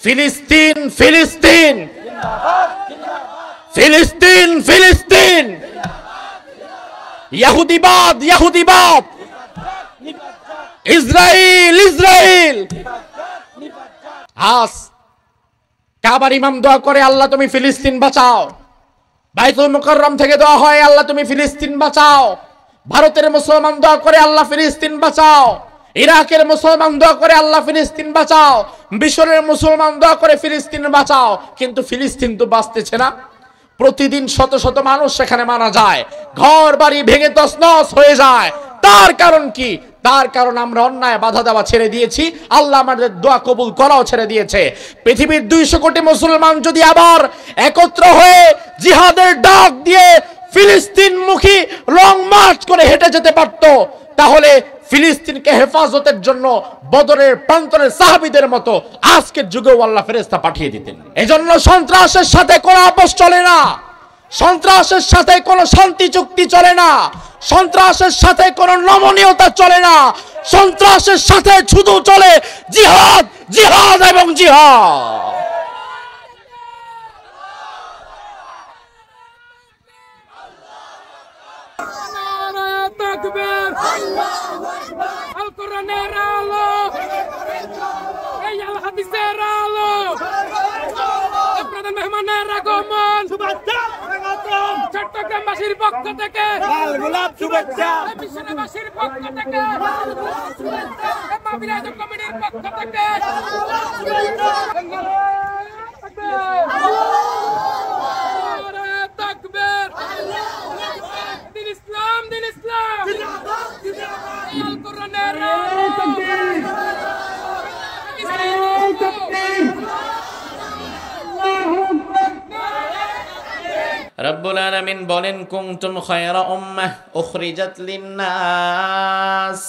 ফিলিস্তিন ফিলিস্তিন ফিলিস্তিন ফিলিস্তিন ইহুদিবাদ ইহুদিবাদ ইসরাইল ইসরাইল। আজ কাবার ইমাম দোয়া করে, আল্লাহ তুমি ফিলিস্তিন বাঁচাও। বাইতুল মুকাররম থেকে দোয়া হয়, আল্লাহ তুমি ফিলিস্তিন বাঁচাও। ভারতের মুসলমান দোয়া করে, আল্লাহ ফিলিস্তিন বাঁচাও। ইরাকের মুসলমান দোয়া করে, আল্লাহ ফিলিস্তিন বাঁচাও। মিশরের মুসলমান দোয়া করে ফিলিস্তিন বাঁচাও। কিন্তু ফিলিস্তিন তো বাঁচতেছে না। প্রতিদিন শত শত মানুষ সেখানে মারা যায়, ঘর বাড়ি ভেঙে তছনছ হয়ে যায়। তার কারণ কি? তার কারণ আমরা অন্যায় বাধা দেওয়া ছেড়ে দিয়েছি, আল্লাহ আমাদের দোয়া কবুল করাও ছেড়ে দিয়েছে। পৃথিবীর 200 কোটি মুসলমান যদি আবার একত্র হয়ে জিহাদের ডাক দিয়ে ফিলিস্তিনমুখী লং মার্চ করে হেঁটে যেতে পারত, তাহলে ফিলিস্তিনকে হেফাজতের জন্য বদরের প্রান্তরের সাহাবীদের মতো আজকের যুগেও আল্লাহ ফেরেশতা পাঠিয়ে দিতেন। এজন্য সন্ত্রাসের সাথে কোনো আপোষ চলে না, সন্ত্রাসের সাথে কোনো শান্তি চুক্তি চলে না, সন্ত্রাসের সাথে কোনো নমনীয়তা চলে না। সন্ত্রাসের সাথে শুধু চলে জিহাদ, জিহাদ এবং জিহাদ। আল কোরআনের আলো, এই আল হাদিসের আলো, আপনাদের মেহমানের আগমন, চট্টগ্রামবাসীর পক্ষ থেকে লাল গোলাপ শুভেচ্ছা, বিশ্ববাসীর পক্ষ থেকে লাল গোলাপ শুভেচ্ছা, মাহফিল কমিটির পক্ষ থেকে লাল গোলাপ শুভেচ্ছা। দিন ইসলাম, দিন ইসলাম, আল কোরআনের রব্বুল আলামিন বলেন, কুনতুম খায়রা উম্মাহ উখরিজাত লিন-নাস।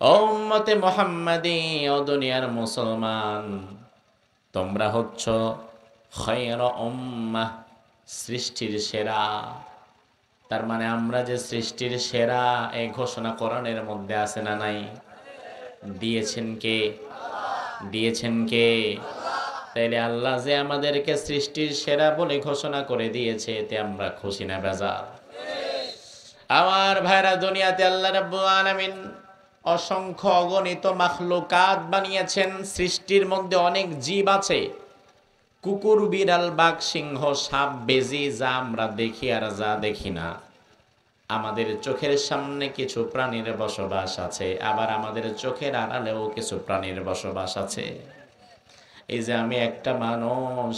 ও উম্মতে মুহাম্মাদি, ও দুনিয়ার মুসলমান, তোমরা হচ্ছ খায়রা উম্মাহ, সৃষ্টির সেরা। তার মানে আমরা যে সৃষ্টির সেরা, এই ঘোষণা কোরআনের মধ্যে আছে না নাই? দিয়েছেন কে? দিয়েছেন কে? তাইলে আল্লাহ যে আমাদেরকে সৃষ্টির সেরা বলে ঘোষণা করে দিয়েছে, এতে আমরা খুশি না বেজার? আমার ভাইরা, দুনিয়াতে আল্লাহ রাব্বুল আলামিন অসংখ্য অগণিত মাখলুকাত বানিয়েছেন। সৃষ্টির মধ্যে অনেক জীব আছে, কুকুর, বিড়াল, বাঘ, সিংহ, সাপ, বেজি, যা আমরা দেখি আর যা দেখি না। আমাদের চোখের সামনে কিছু প্রাণীর বসবাস আছে, আবার আমাদের চোখের আড়ালেও কিছু প্রাণীর বসবাস আছে। এই যে আমি একটা মানুষ,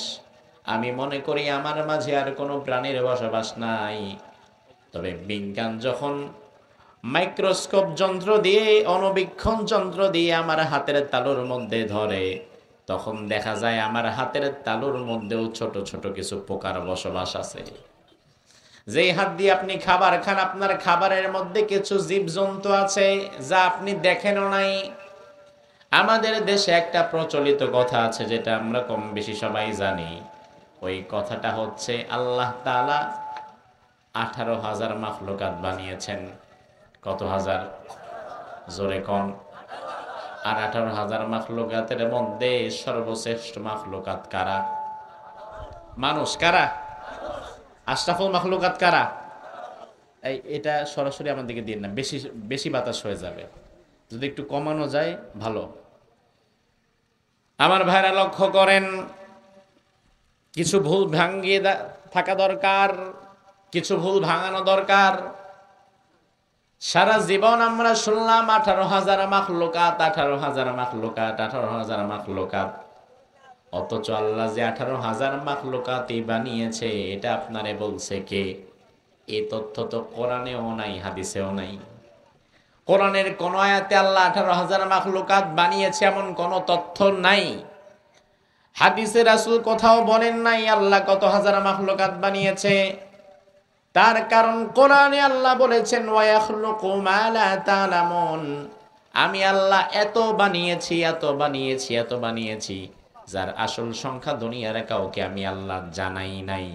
আমি মনে করি আমার মাঝে আর কোনো প্রাণীর বসবাস নাই। তবে বিজ্ঞান যখন মাইক্রোস্কোপ যন্ত্র দিয়ে, অণুবীক্ষণ যন্ত্র দিয়ে আমার হাতের তালুর মধ্যে ধরে, তখন দেখা যায় আমার হাতের তালুর মধ্যেও ছোট ছোট কিছু পোকার বসবাস আছে। যেই হাত দিয়ে আপনি খাবার খান, আপনার খাবারের মধ্যে কিছু জীবজন্তু আছে যা আপনি দেখেনও নাই। আমাদের দেশে একটা প্রচলিত কথা আছে, যেটা আমরা কম বেশি সবাই জানি। ওই কথাটা হচ্ছে, আল্লাহ তাআলা 18,000 মাখলুকাত বানিয়েছেন। কত হাজার? জোরে কন। আর 18,000 মাখলুকাতের মধ্যে সর্বশ্রেষ্ঠ মাখলুকাত কারা? মানুষ। কারা? আশরাফুল মাখলুকাত কারা? এটা সরাসরি আমার দিকে দিন না, বেশি বেশি বাতাস হয়ে যাবে। যদি একটু কমানো যায় ভালো। আমার ভাইরা লক্ষ্য করেন, কিছু ভুল ভাঙিয়ে থাকা দরকার, কিছু ভুল ভাঙানো দরকার। সারা জীবন আমরা শুনলাম 18,000 মাখলুকাত, 18,000 মাখলুকাত, 18,000 মাখলুকাত। অথচ আল্লাহ যে 18,000 মাখলুকাতই বানিয়েছে, এটা আপনারে বলছে কে? এই তথ্য তো কোরআনেও নাই, হাদিসেও নাই। কোরআনের কোন আয়াতে আল্লাহ 18,000 মাখলুকাত বানিয়েছে এমন কোন তথ্য নাই। হাদিসে রাসূল কোথাও বলেন নাই আল্লাহ কত হাজার মাখলুকাত বানিয়েছে। তার কারণ কোরআনে আল্লাহ বলেছেন, ওয়া ইয়াখলুকু মা লা তা'লামুন, আমি আল্লাহ এত বানিয়েছি, এত বানিয়েছি, এত বানিয়েছি, যার আসল সংখ্যা দুনিয়ার কাউকে আমি আল্লাহ জানাই নাই।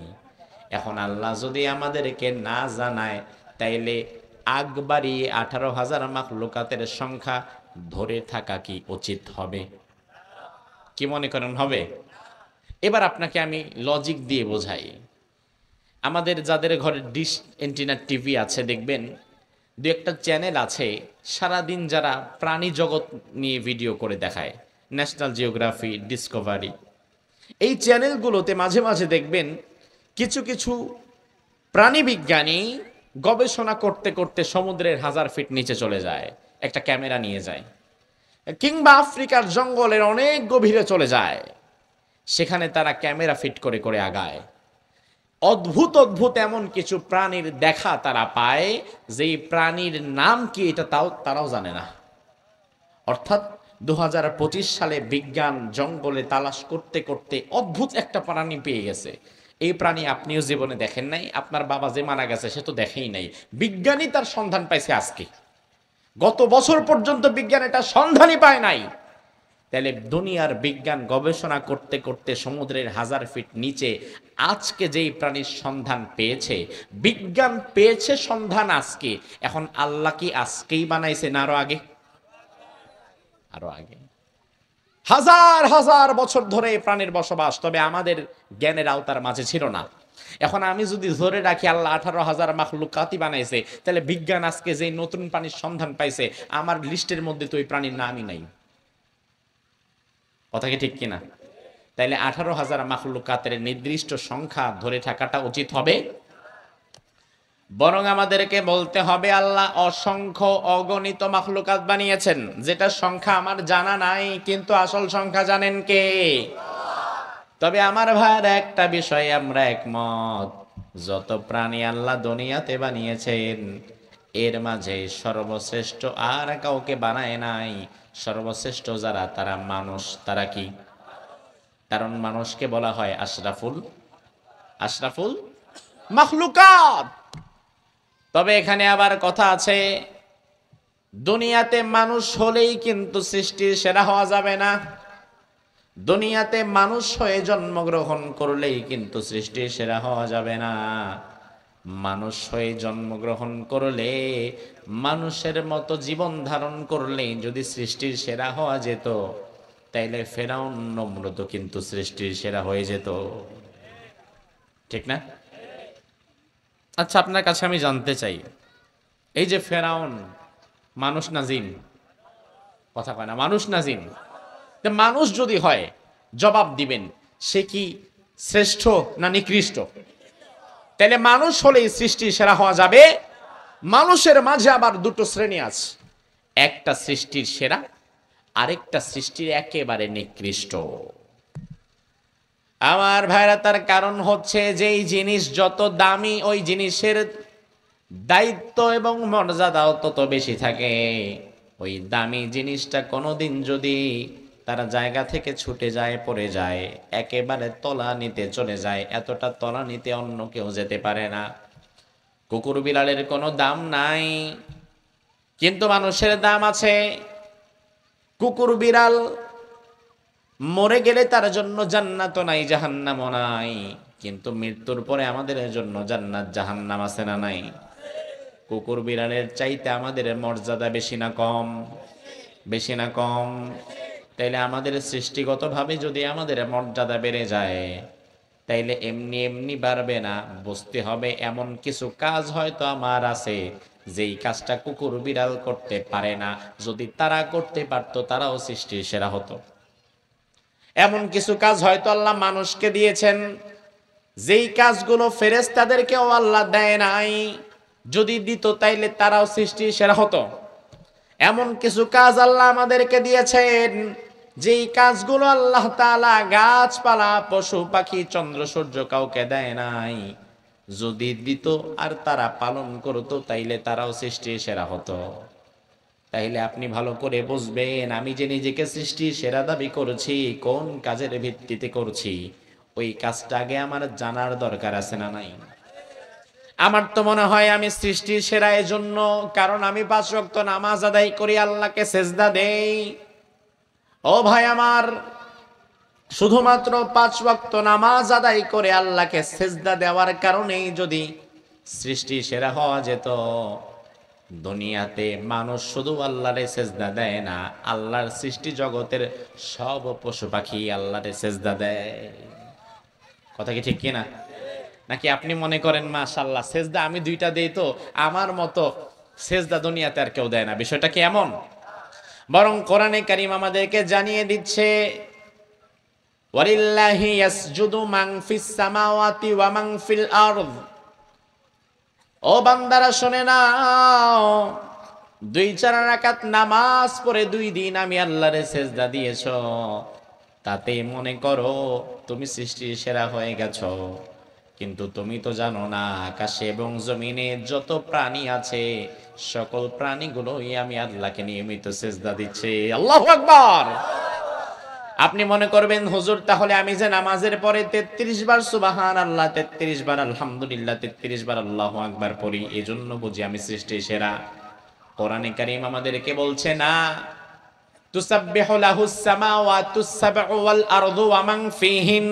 এখন আল্লাহ যদি আমাদেরকে না জানায়, তাইলে আগবাড়ি 18,000 মাখলুকাতের সংখ্যা ধরে থাকা কি উচিত হবে? কি মনে করেন হবে? এবার আপনাকে আমি লজিক দিয়ে বোঝাই। আমাদের যাদের ঘরে ডিশ এন্টিনা টিভি আছে দেখবেন দু একটা চ্যানেল আছে সারাদিন যারা প্রাণী জগৎ নিয়ে ভিডিও করে দেখায়, ন্যাশনাল জিওগ্রাফি, ডিসকভারি। এই চ্যানেলগুলোতে মাঝে মাঝে দেখবেন কিছু কিছু প্রাণী বিজ্ঞানী গবেষণা করতে করতে সমুদ্রের 1000 ফিট নিচে চলে যায়, একটা ক্যামেরা নিয়ে যায়, কিংবা আফ্রিকার জঙ্গলের অনেক গভীরে চলে যায়, সেখানে তারা ক্যামেরা ফিট করে করে আগায়। অদ্ভুত অদ্ভুত এমন কিছু প্রাণীর দেখা তারা পায়, যেই প্রাণীর নাম কি এটা তারাও জানে না। অর্থাৎ 2025 সালে বিজ্ঞান জঙ্গলে তালাশ করতে করতে অদ্ভুত একটা প্রাণী পেয়ে গেছে। এই প্রাণী আপনিও জীবনে দেখেন নাই, আপনার বাবা যে মারা গেছে সে তো দেখেই নাই। বিজ্ঞানী তার সন্ধান পাইছে আজকে, গত বছর পর্যন্ত বিজ্ঞান এটা সন্ধানই পায় নাই। তাহলে দুনিয়ার বিজ্ঞান গবেষণা করতে করতে সমুদ্রের 1000 ফিট নিচে আজকে যেই প্রাণীর সন্ধান পেয়েছে, বিজ্ঞান পেয়েছে সন্ধান আজকে। এখন আল্লাহ কি আজকেই বানাইছে না আরো আগে? আরো আগে হাজার হাজার বছর ধরে এই প্রাণীর বসবাস, তবে আমাদের জ্ঞানের আওতার মাঝে ছিল না। এখন আমি যদি ধরে রাখি আল্লাহ 18,000 মাখলুকাতই বানাইছে, তাহলে বিজ্ঞান আজকে যে নতুন প্রাণীর সন্ধান পাইছে আমার লিস্টের মধ্যে তো ওই প্রাণীর নামই নাই। কথা কি ঠিক কিনা? তাইলে 18,000 মাখলুকাতের নির্দিষ্ট সংখ্যা ধরে থাকাটা উচিত হবে, বরং আমাদেরকে বলতে হবে আল্লাহ অসংখ্য অগণিত মাখলুকাত বানিয়েছেন, যেটা সংখ্যা আমার জানা নাই, কিন্তু আসল সংখ্যা জানেন কে? তবে আমার ভাইয়ের একটা বিষয়ে আমরা একমত, যত প্রাণী আল্লাহ দুনিয়াতে বানিয়েছেন এর মাঝে সর্বশ্রেষ্ঠ আর কাউকে বানায় নাই। সর্বশ্রেষ্ঠ যারা তারা মানুষ। তারা কি? কারণ মানুষকে বলা হয় আশরাফুল মাখলুকাত। তবে এখানে আবার কথা আছে, দুনিয়াতে মানুষ হলেই কিন্তু সৃষ্টির সেরা হওয়া যাবে না। দুনিয়াতে মানুষ হয়ে জন্মগ্রহণ করলেই কিন্তু সৃষ্টির সেরা হওয়া যাবে না। মানুষ হয়ে জন্মগ্রহণ করলে, মানুষের মতো জীবন ধারণ করলেই যদি সৃষ্টির সেরা হওয়া যেত, তাইলে ফেরাউন নমরুদ কিন্তু সৃষ্টির সেরা হয়ে যেত। ঠিক না? আচ্ছা, আপনার কাছে আমি জানতে চাই, এই যে ফেরাউন মানুষ না জিন? কথা কয় না, মানুষ না জিন? মানুষ যদি হয় জবাব দিবেন, সে কি শ্রেষ্ঠ না নিকৃষ্ট? তাহলে মানুষ হলেই সৃষ্টির সেরা হওয়া যাবে। মানুষের মাঝে আবার দুটো শ্রেণী আছে, একটা সৃষ্টির সেরা, আরেকটা সৃষ্টির একেবারে নিকৃষ্ট। আমার ভাইরা, তার কারণ হচ্ছে যেই জিনিস যত দামি ওই জিনিসের দায়িত্ব এবং মর্যাদাও তত বেশি থাকে। ওই দামি জিনিসটা কোনোদিন যদি তার জায়গা থেকে ছুটে যায়, পড়ে যায়, একেবারে তলানিতে চলে যায়, এতটা তলানিতে অন্য কেউ যেতে পারে না। কুকুর বিড়ালের কোনো দাম নাই, কিন্তু মানুষের দাম আছে। কুকুর বিড়াল মরে গেলে তার জন্য জান্নাতও নাই, জাহান্নামও নাই, কিন্তু মৃত্যুর পরে আমাদের জন্য জান্নাত জাহান্নাম আছে না নাই? কুকুর বিড়ালের চাইতে আমাদের মর্যাদা বেশি না কম? বেশি না কম? তাইলে আমাদের সৃষ্টিগতভাবে যদি আমাদের মর্যাদা বেড়ে যায়, তাইলে এমনি এমনি বাড়বে না। বুঝতে হবে এমন কিছু কাজ হয়তো আমার আছে যেই কাজটা কুকুর বিড়াল করতে পারে না। যদি তারা করতে পারতো তারাও সৃষ্টির সেরা হতো। এমন কিছু কাজ হয়তো আল্লাহ মানুষকে দিয়েছেন যেই কাজগুলো ফেরেশতাদেরকেও আল্লাহ দেয় নাই, যদি দিত তাইলে তারাও সৃষ্টির সেরা হতো। এমন কিছু কাজ আল্লাহ আমাদেরকে দিয়েছেন যেই কাজগুলো আল্লাহ তাআলা গাছপালা, পশু পাখি, চন্দ্র সূর্য কাউকে দেয় নাই, যদি দিত আর তারা পালন করতো তাইলে তারাও সৃষ্টির সেরা হতো। তাইলে আপনি ভালো করে বুঝবেন, আমি যে নিজেকে সৃষ্টির সেরা দাবি করছি, কোন কাজের ভিত্তিতে করছি, ওই কাজটা আগে আমার জানার দরকার আছে না নাই? আমার তো মনে হয় আমি সৃষ্টির সেরা এজন্য কারণ আমি 5 ওয়াক্ত নামাজ আদায় করি, আল্লাহকে সেজদা দেই। ও ভাই আমার, শুধুমাত্র 5 ওয়াক্ত নামাজ আদায় করে আল্লাহকে সেজদা দেওয়ার কারণেই যদি সৃষ্টির সেরা হওয়া যেত, দুনিয়াতে মানুষ শুধু আল্লাহরে সেজদা দেয় না, আল্লাহর সৃষ্টি জগতের সব পশু পাখি আল্লাহরে সেজদা দেয়। কথা কি ঠিক কিনা? নাকি আপনি মনে করেন মাশাআল্লাহ সেজদা আমি দুইটা দেই, তো আমার মতো সেজদা দুনিয়াতে আর কেউ দেয় না? বিষয়টা কি এমন? বরং কোরআনে কারীম আমাদেরকে জানিয়ে দিচ্ছে, ওয়ালিল্লাহি ইয়াসজুদু মান ফিস সামাওয়াতি ওয়া মান ফিল আরদ। ও বান্দারা শুনে নাও, 2-4 রাকাত নামাজ পড়ে 2 দিন আমি আল্লাহরে সেজদা দিয়েছো, তাতে মনে করো তুমি সৃষ্টির সেরা হয়ে গেছো। কিন্তু তুমি তো জানো না আকাশে এবং জমিনে যত প্রাণী আছে সকল প্রাণীগুলোই আমি আল্লাহকে নিয়মিত সেজদা দিচ্ছে। আল্লাহু আকবার। আপনি মনে করবেন হুজুর তাহলে আমি যে নামাজের পরে 33 বার সুবহানাল্লাহ, 33 বার আলহামদুলিল্লাহ, 33 বার আল্লাহু আকবার পড়ি, এজন্য বুঝি আমি সৃষ্টির সেরা? কোরআনে কারীম আমাদেরকে বলছে না, তুসাব্বিহু লাহুস সামাওয়াতুস সাবউ ওয়াল আরদু ওয়া মান ফিহিন।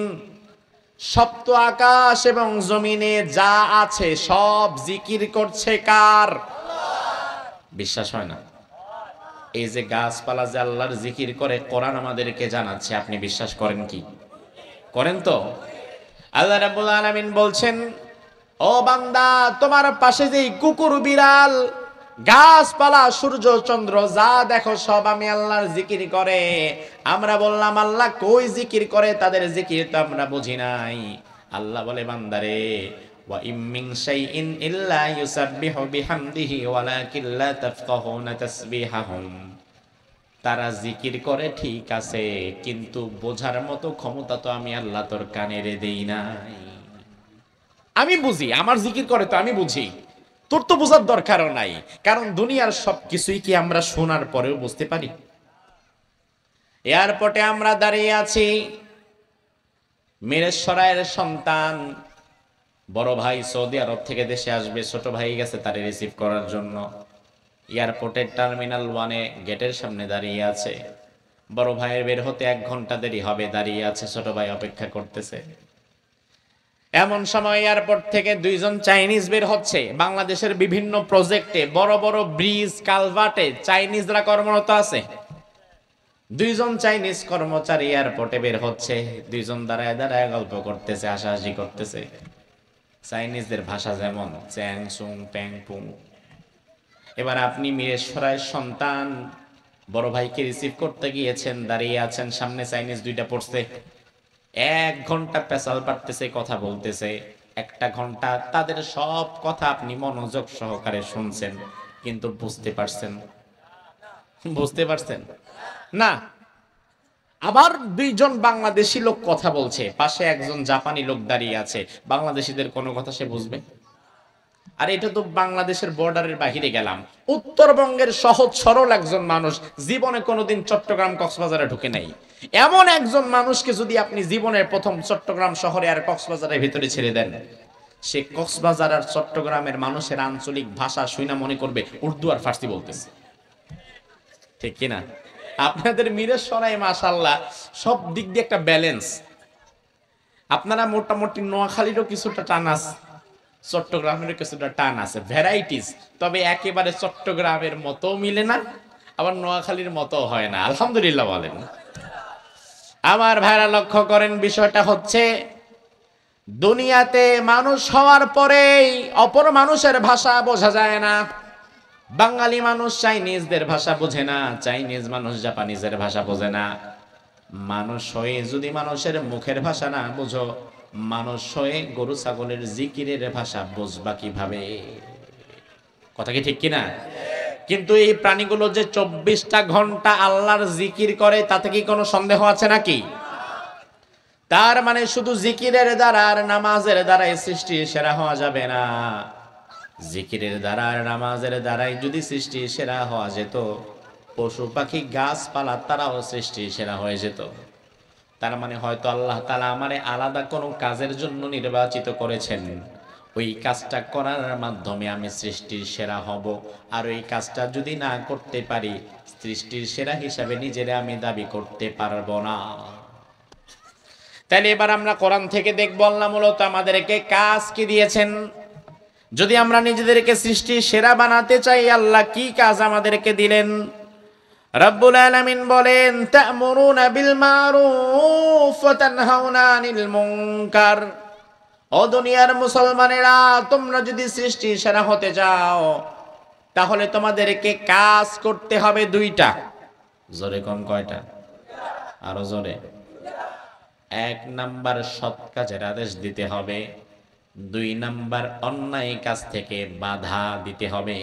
সপ্ত আকাশ এবং জমিনে যা আছে সব জিকির করছে কার? বিশ্বাস হয় না? এই যে গাছপালা যে আল্লাহর জিকির করে, কোরআন আমাদেরকে জানাচ্ছে, আপনি বিশ্বাস করেন কি? করেন তো? আল্লাহ রাব্বুল আলামিন বলছেন, ও বান্দা তোমার পাশে যে কুকুর বিড়াল গাছপালা সূর্য চন্দ্র যা দেখো সব আমি আল্লাহর জিকির করে। আমরা বললাম আল্লাহ কই জিকির করে? তাদের জিকির তো আমরা বুঝি নাই। আল্লাহ বলে বান্দারে, ওয়া ইম মিন শাইইন ইল্লা ইউসাব্বিহু বিহামদিহি ওয়ালাকিন লা তাফকাহুনা তাসবিহাহুম। তারা জিকির করে ঠিক আছে, কিন্তু বোঝার মতো ক্ষমতা তো আমি আল্লাহ তোর কানে রে দেই নাই। আমি বুঝি, আমার জিকির করে তো আমি বুঝি, তোর তো বোঝার দরকারও নাই। কারণ দুনিয়ার সব কিছুই কি আমরা শোনার পরেও বুঝতে পারি? এয়ারপোর্টে আমরা দাঁড়িয়ে আছি, মিরেশ্বরায়ের সন্তান বড় ভাই সৌদি আরব থেকে দেশে আসবে, ছোট ভাই গেছে তারে রিসিভ করার জন্য। এয়ারপোর্টের টার্মিনাল 1-এ গেটের সামনে দাঁড়িয়ে আছে। বড় ভাইয়ের বের হতে 1 ঘন্টা দেরি হবে, দাঁড়িয়ে আছে, ছোট ভাই অপেক্ষা করতেছে। এমন সময় এয়ারপোর্ট থেকে 2 জন চাইনিজ বের হচ্ছে। বাংলাদেশের বিভিন্ন প্রজেক্টে বড় বড় ব্রিজ কালভার্টে চাইনিজরা কর্মরত আছে। 2 জন চাইনিজ কর্মচারী এয়ারপোর্টে বের হচ্ছে। 2 জন দাঁড়ায় দাঁড়ায় গল্প করতেছে, হাসাহাসি করতেছে। চাইনিজদের ভাষা যেমন চ্যাং সুং প্যাং পুং। এবার আপনি মিরেশ্বরায়ের সন্তান বড় ভাইকে রিসিভ করতে গিয়েছেন, দাঁড়িয়ে আছেন, সামনে চাইনিজ 2টা পড়ছে। 1 ঘন্টা পেশাল পাড়তেছে, কথা বলতেছে। 1টা ঘন্টা তাদের সব কথা আপনি মনোযোগ সহকারে শুনছেন, কিন্তু বুঝতে পারছেন? বুঝতে পারছেন না। আবার 2 জন বাংলাদেশি লোক কথা বলছে, পাশে একজন জাপানি লোক দাঁড়িয়ে আছে। বাংলাদেশিদের কোনো কথা সে বুঝবে? আর এটা তো বাংলাদেশের বর্ডারের বাহিরে গেলাম। উত্তরবঙ্গের সহজ সরল একজন মানুষ জীবনে কোনোদিন চট্টগ্রাম কক্সবাজারে ঢুকে নাই। এমন একজন মানুষকে যদি আপনি জীবনের প্রথম চট্টগ্রাম শহরে আর কক্সবাজারের ভিতরে ছেড়ে দেন, সে কক্সবাজার আর চট্টগ্রামের মানুষের আঞ্চলিক ভাষা শুনে মনে করবে উর্দু আর ফার্সি বলতেছে। ঠিক কিনা? আপনাদের মিরেশ্বরায় মাশাআল্লাহ সব দিক দিয়ে একটা ব্যালেন্স। আপনারা মোটামুটি নোয়াখালীরও কিছুটা টান আছে, চট্টগ্রামের কিছুটা টান আছে, ভ্যারাইটিস। তবে একেবারে চট্টগ্রামের মতো মিলে না, আবার নোয়াখালীর মতো হয় না। আলহামদুলিল্লাহ বলেন। আমার ভাইরা লক্ষ্য করেন, বিষয়টা হচ্ছে দুনিয়াতে মানুষ হওয়ার পরেই অপর মানুষের ভাষা বোঝা যায় না। বাঙালি মানুষ চাইনিজদের ভাষা বোঝে না, চাইনিজ মানুষ জাপানিজের ভাষা বোঝে না। মানুষ হয়ে যদি মানুষের মুখের ভাষা না বুঝো, মানুষ হয়ে গরু ছাগলের জিকিরের ভাষা বুঝবা কিভাবে? কথা কি ঠিক কিনা? কিন্তু এই প্রাণীগুলো যে 24টা ঘন্টা আল্লাহর জিকির করে, তাতে কি কোনো সন্দেহ আছে নাকি? তার মানে শুধু জিকিরের দ্বারা আর নামাজের দ্বারাই সৃষ্টি সেরা হওয়া যাবে না। জিকিরের দ্বারা আর নামাজের দ্বারাই যদি সৃষ্টি সেরা হওয়া যেত, পশু পাখি গাছপালা তারাও সৃষ্টি সেরা হয়ে যেত। তার মানে হয়তো আল্লাহ তাআলা আমারে আলাদা কোনো কাজের জন্য নির্বাচিত করেছেন, ওই কাজটা করার মাধ্যমে আমি সৃষ্টির সেরা হব। আর ওই কাজটা যদি না করতে পারি, সৃষ্টির সেরা হিসাবে নিজেরে আমি দাবি করতে পারবো না। তাহলে এবার আমরা কোরআন থেকে দেখব আল্লাহ মূলত আমাদেরকে কাজ কি দিয়েছেন। যদি আমরা নিজেদেরকে সৃষ্টির সেরা বানাতে চাই, আল্লাহ কি কাজ আমাদেরকে দিলেন? রব্বুল আলামিন বলেন, তা'মুরুনা বিল মারুফ ওয়া তানহাউনা আনিল মুনকার। ও দুনিয়ার মুসলমানেরা, তোমরা যদি সৃষ্টি সেরা হতে চাও তাহলে তোমাদেরকে কাজ করতে হবে দুইটা। জোরে কোন কয়টা? আরো জোরে। 1 নাম্বার সৎ কাজের আদেশ দিতে হবে, 2 নাম্বার অন্যায় কাজ থেকে বাধা দিতে হবে।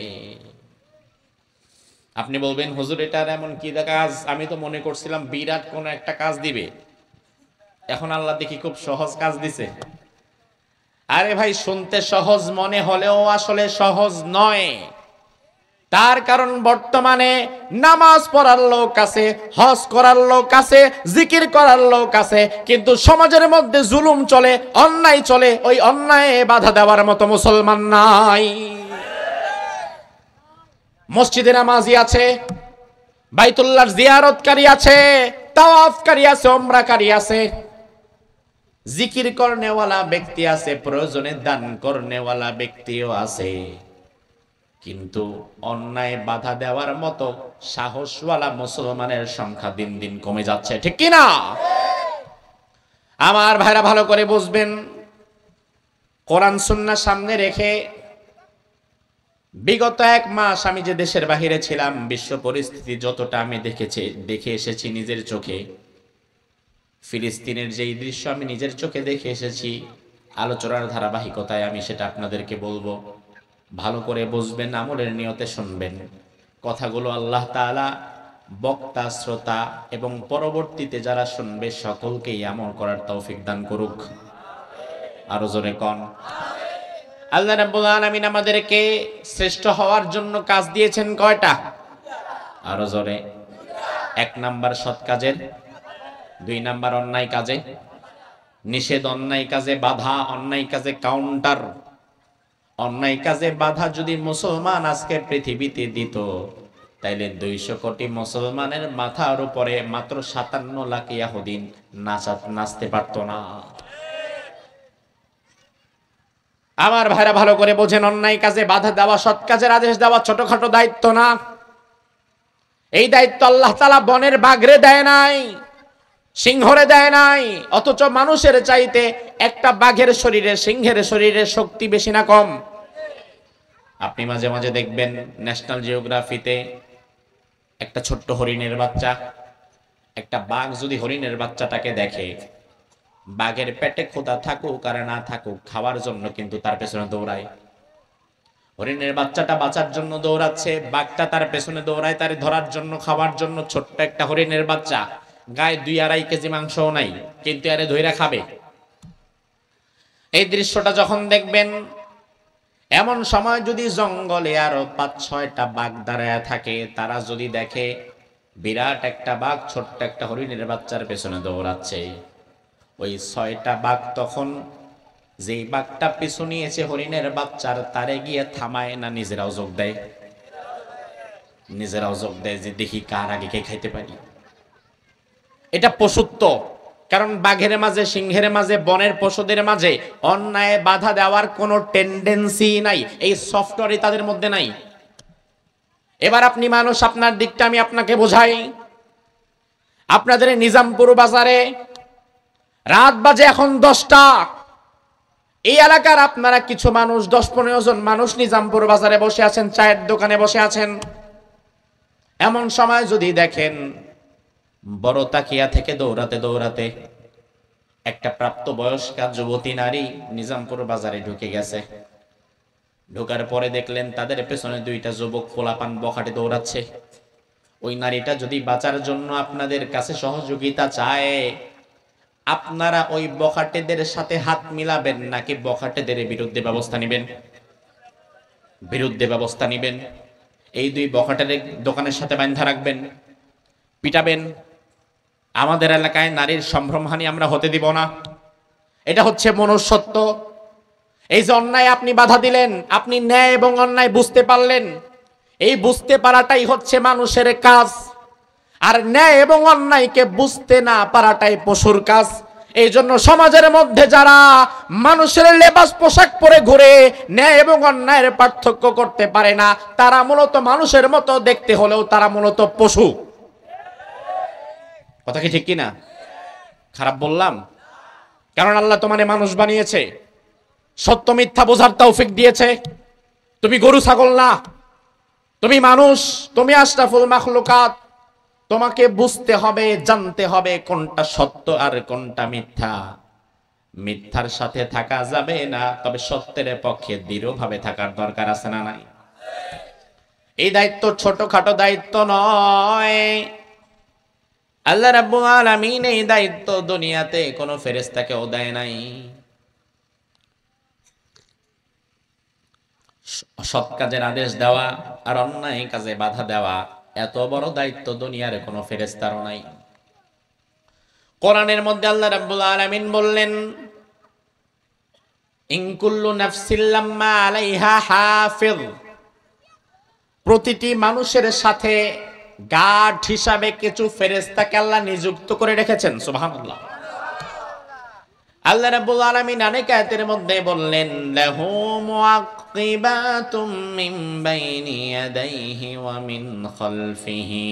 আপনি বলবেন, হুজুর এটার এমন কি কাজ? আমি তো মনে করছিলাম বিরাট কোন একটা কাজ দিবে, এখন আল্লাহ দেখি খুব সহজ কাজ দিছে। আরে ভাই, শুনতে সহজ মনে হলেও আসলে সহজ নয়। তার কারণ বর্তমানে নামাজ পড়ার লোক আছে, হজ করার লোক আছে, জিকির করার লোক আছে, কিন্তু সমাজের মধ্যে জুলুম চলে, অন্যায় চলে, ওই অন্যায়ে বাধা দেওয়ার মতো মুসলমান নাই। মসজিদে নামাজি আছে, বাইতুল্লাহর জিয়ারতকারী আছে, তাওয়াফকারী আছে, উমরাকারী আছে, জিকির করনেওয়ালা ব্যক্তি আছে, প্রয়োজনে দান করনেওয়ালা ব্যক্তিও আছে, কিন্তু অন্যায় বাধা দেওয়ার মতো সাহসওয়ালা মুসলমানের সংখ্যা দিন দিন কমে যাচ্ছে, ঠিক কি না? আমার ভাইরা ভালো করে বুঝবেন, কোরআন সুন্নাহ সামনে রেখে বিগত 1 মাস আমি যে দেশের বাহিরে ছিলাম, বিশ্ব পরিস্থিতি যতটা আমি দেখে এসেছি নিজের চোখে, ফিলিস্তিনের যেই দৃশ্য আমি নিজের চোখে দেখে এসেছি, আলোচনার ধারাবাহিকতায় আমি সেটা আপনাদেরকে বলবো। ভালো করে বুঝবেন, আমলের নিয়তে শুনবেন। কথাগুলো আল্লাহ তাআলা বক্তা, শ্রোতা এবং পরবর্তীতে যারা শুনবে সকলকেই আমল করার তৌফিক দান করুক। আরো জোরে কোন আল্লাহ রাব্বুল আলামিন আমাদেরকে শ্রেষ্ঠ হওয়ার জন্য কাজ দিয়েছেন কয়টা? আরো জোরে। 1 নাম্বার সৎ কাজের, 2 নাম্বার অন্যায় কাজে নিষেধ, অন্যায় কাজে বাধা, অন্যায় কাজে কাউন্টার। অন্যায় কাজে বাধা যদি মুসলমান আজকে পৃথিবীতে দিত, তাইলে 200 কোটি মুসলমানের মাথার উপরে মাত্র 57 লাখ ইহুদি নাচতে পারতো না। আমার ভাইরা ভালো করে বোঝেন, অন্যায় কাজে বাধা দেওয়া, সৎ কাজের আদেশ দেওয়া ছোটখাটো দায়িত্ব না। এই দায়িত্ব আল্লাহ তাআলা বনের বাঘরে দেয় নাই, সিংহরে দেয় নাই, অথচ মানুষের চাইতে একটা বাঘের শরীরে সিংহের শরীরে শক্তি বেশি না কম? আপনি মাঝে মাঝে দেখবেন ন্যাশনাল জিওগ্রাফিতে একটা ছোট্ট হরিণের বাচ্চা, একটা বাঘ যদি হরিণের বাচ্চাটাকে দেখে, বাঘের পেটে ক্ষুধা থাকুক আর না থাকুক, খাওয়ার জন্য কিন্তু তার পেছনে দৌড়ায়। হরিণের বাচ্চাটা বাঁচার জন্য দৌড়াচ্ছে, বাঘটা তার পেছনে দৌড়ায় তার ধরার জন্য, খাওয়ার জন্য। ছোট্ট একটা হরিণের বাচ্চা, গায়ে 2-2.5 কেজি মাংসও নাই, কিন্তু আরে ধইরা খাবে। এই দৃশ্যটা যখন দেখবেন, এমন সময় যদি জঙ্গলে আরো 5-6টা বাঘ দাঁড়ায় থাকে, তারা যদি দেখে বিরাট একটা বাঘ ছোট্ট একটা হরিণের বাচ্চার পেছনে দৌড়াচ্ছে, ওই 6টা বাঘ তখন যেই বাঘটা পিছু নিয়েছে হরিণের বাচ্চার, তারে গিয়ে থামায় না নিজেরাও যোগ দেয়? নিজেরাও যোগ দেয় যে দেখি কার আগে কে খাইতে পারি। এটা পশুত্ব। কারণ বাঘের মাঝে, সিংহের মাঝে, বনের পশুদের মাঝে অন্যায় বাধা দেওয়ার কোনো টেন্ডেন্সি নাই, এই সফটওয়্যারই তাদের মধ্যে নাই। এবার আপনি মানুষ, আপনার দিকটা আমি আপনাকে বোঝাই। আপনাদের নিজামপুর বাজারে রাত বাজে এখন 10টা। এই এলাকার আপনারা কিছু মানুষ, 10-15 জন মানুষ নিজামপুর বাজারে বসে আছেন, চায়ের দোকানে বসে আছেন। এমন সময় যদি দেখেন বড় তাকিয়া থেকে দৌড়াতে দৌড়াতে একটা প্রাপ্তবয়স্কা যুবতী নারী নিজামপুর বাজারে ঢুকে গেছে, ঢোকার পরে দেখলেন তাদের পেছনে 2টা যুবক পোলাপান বখাটে দৌড়াচ্ছে। ওই নারীটা যদি বাঁচার জন্য আপনাদের কাছে সহযোগিতা চায়, আপনারা ওই বখাটেদের সাথে হাত মিলাবেন নাকি বখাটেদের বিরুদ্ধে ব্যবস্থা নেবেন? বিরুদ্ধে ব্যবস্থা নেবেন। এই 2 বখাটের দোকানের সাথে বাঁধা রাখবেন, পিটাবেন। আমাদের এলাকায় নারীর সম্ভ্রমহানি আমরা হতে দিব না। এটা হচ্ছে মনুষ্যত্ব। এই যে অন্যায় আপনি বাধা দিলেন, আপনি ন্যায় এবং অন্যায় বুঝতে পারলেন, এই বুঝতে পারাটাই হচ্ছে মানুষের কাজ। আর ন্যায় এবং অন্যায়কে বুঝতে না পারাটাই পশুর কাজ। এই জন্য সমাজের মধ্যে যারা মানুষের লেবাস পোশাক পরে ঘুরে ন্যায় এবং অন্যায়ের পার্থক্য করতে পারে না, তারা মূলত মানুষের মতো দেখতে হলেও তারা মূলত পশু। কথা কি ঠিক কিনা? খারাপ বললাম? কারণ আল্লাহ তোমারে মানুষ বানিয়েছে, সত্য মিথ্যা বোঝার তৌফিক দিয়েছে। তুমি গরু ছাগল না, তুমি মানুষ, তুমি আশরাফুল মাখলুকাত। তোমাকে বুঝতে হবে, জানতে হবে কোনটা সত্য আর কোনটা মিথ্যা। মিথ্যার সাথে থাকা যাবে না, তবে সত্যের পক্ষে দৃঢ়ভাবে থাকার দরকার আছে না নাই? এই দায়িত্ব ছোটখাটো দায়িত্ব নয়। আল্লাহ রাব্বুল আলামিন এই দায়িত্ব দুনিয়াতে কোনো ফেরেশতাকেও দেয় নাই। সৎ কাজের আদেশ দেওয়া আর অন্যায় কাজে বাধা দেওয়া, এত বড় দায়িত্ব দুনিয়ার কোনো ফেরেশতারও নাই। কোরআনের মধ্যে আল্লাহ রাব্বুল আলামিন বললেন, ইন কুল্লু নাফসিন লাম্মা আলাইহা হাফিজ। প্রতিটি মানুষের সাথে গার্ড হিসাবে কিছু ফেরেশতাকে আল্লাহ নিযুক্ত করে রেখেছেন। সুবহানাল্লাহ। আল্লাহ রাব্বুল আলামিন অনেক আয়াতের মধ্যে বললেন, লাহু মুআক্কিবাতুম মিন বাইনি ইয়াদাইহি ওয়া মিন খালফিহি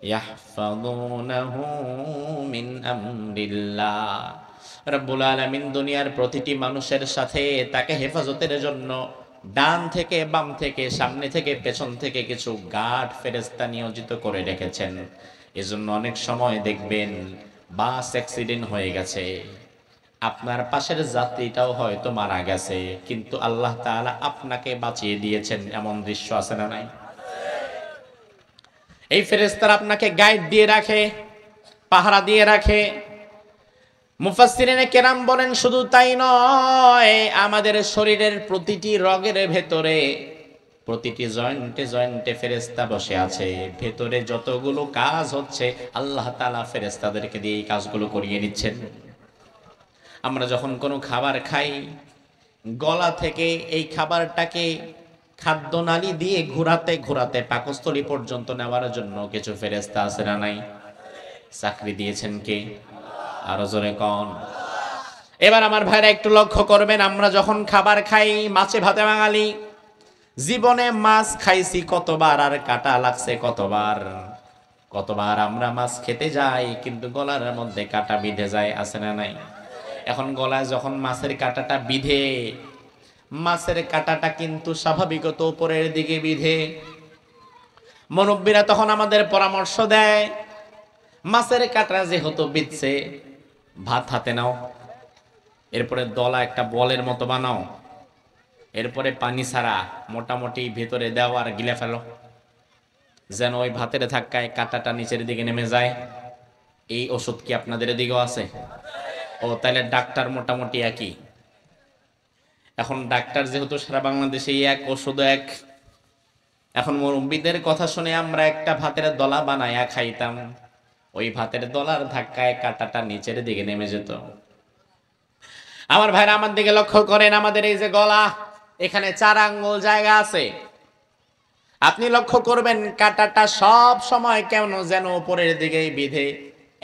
ইয়াহফাযুনাহু মিন আমরিল্লাহ। রাব্বুল আলামিন দুনিয়ার প্রতিটি মানুষের সাথে তাকে হেফাজতের জন্য ডান থেকে বাম থেকে সামনে থেকে পেছন থেকে কিছু গার্ড ফেরেশতা নিয়োজিত করে রেখেছেন। এজন্য অনেক সময় দেখবেন বাস অ্যাক্সিডেন্ট হয়ে গেছে, আপনার পাশের যাত্রীটাও হয়তো মারা গেছে, কিন্তু আল্লাহ তাআলা আপনাকে বাঁচিয়ে দিয়েছেন, এমন দৃশ্য আছে না নাই? এই ফেরেশতারা আপনাকে গাইড দিয়ে রাখে, পাহারা দিয়ে রাখে। মুফাসসিরিনে কেরাম বলেন, শুধু তাই নয়, আমাদের শরীরের প্রতিটি রগের ভেতরে, প্রতিটি জয়েন্টে জয়েন্টে ফেরেশতা বসে আছে। ভেতরে যতগুলো কাজ হচ্ছে আল্লাহ তাআলা ফেরেশতাদেরকে দিয়ে এই কাজগুলো করিয়ে নিচ্ছেন। আমরা যখন কোনো খাবার খাই, গলা থেকে এই খাবারটাকে খাদ্যনালী দিয়ে ঘোরাতে ঘোরাতে পাকস্থলী পর্যন্ত নেওয়ার জন্য কিছু ফেরেশতা আছে না নাই? চাকরি দিয়েছেন কে? আরো জোরে কোন? এবার আমার ভাইরা একটু লক্ষ্য করবেন, আমরা যখন খাবার খাই, মাছে ভাতে বাঙালি, জীবনে মাছ খাইছি কতবার আর কাটা লাগছে কতবার। কতবার আমরা মাছ খেতে যাই কিন্তু গলার মধ্যে কাটা বিঁধে যায়, আছে না নাই? এখন গলায় যখন মাছের কাঁটাটা বিঁধে, মাছের কাঁটাটা কিন্তু স্বাভাবিকত উপরের দিকে বিঁধে। মুরব্বীরা তখন আমাদের পরামর্শ দেয়, মাছের কাঁটা যেহেতু বিঁধছে, ভাত হাতে নাও, এরপরে দলা একটা বলের মতো বানাও, এরপরে পানি ছাড়া মোটামুটি ভেতরে দাও আর গিলে ফেলো, যেন ওই ভাতের ধাক্কায় কাঁটাটা নিচের দিকে নেমে যায়। এই ওষুধ কি আপনাদের দিকেও আছে? ও তাহলে ডাক্তার মোটামুটি একই। এখন ডাক্তার যেহেতু সারা বাংলাদেশে এক, ওষুধ এক। এখন মুরব্বীদের কথা শুনে আমরা একটা ভাতের দলা বানায়া খাইতাম, ওই ভাতের দলার ধাক্কায় কাঁটাটা নিচের দিকে নেমে যেত। আমার ভাইরা আমার দিকে লক্ষ্য করেন, আমাদের এই যে গলা, এখানে 4 আঙ্গুল জায়গা আছে। আপনি লক্ষ্য করবেন কাঁটাটা সব সময় কেন যেন উপরের দিকেই বিধে,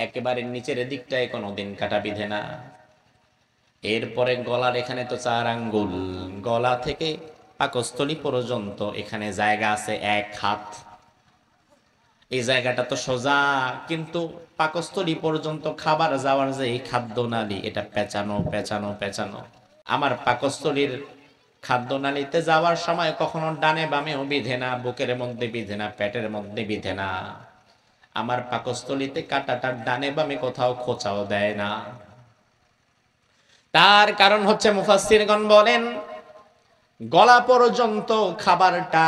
একেবারে নিচের দিকটায় কোনোদিন কাঁটা বিধে না। এরপরে গলার এখানে তো 4 আঙ্গুল, গলা থেকে পাকস্থলী পর্যন্ত এখানে জায়গা আছে 1 হাত। এই জায়গাটা তো সোজা, কিন্তু পাকস্থলী পর্যন্ত খাবার যাওয়ার যে এই খাদ্যনালী, এটা পেঁচানো পেঁচানো পেঁচানো। আমার পাকস্থলীর খাদ্যনালীতে যাওয়ার সময় কখনো ডানে বামেও বিধে না, বুকের মধ্যে বিধে না, পেটের মধ্যে বিধে না। আমার পাকস্থলীতে কাঁটাটা ডানে বামে কোথাও খোঁচাও দেয় না। তার কারণ হচ্ছে মুফাসসিরগণ বলেন, গলা পর্যন্ত খাবারটা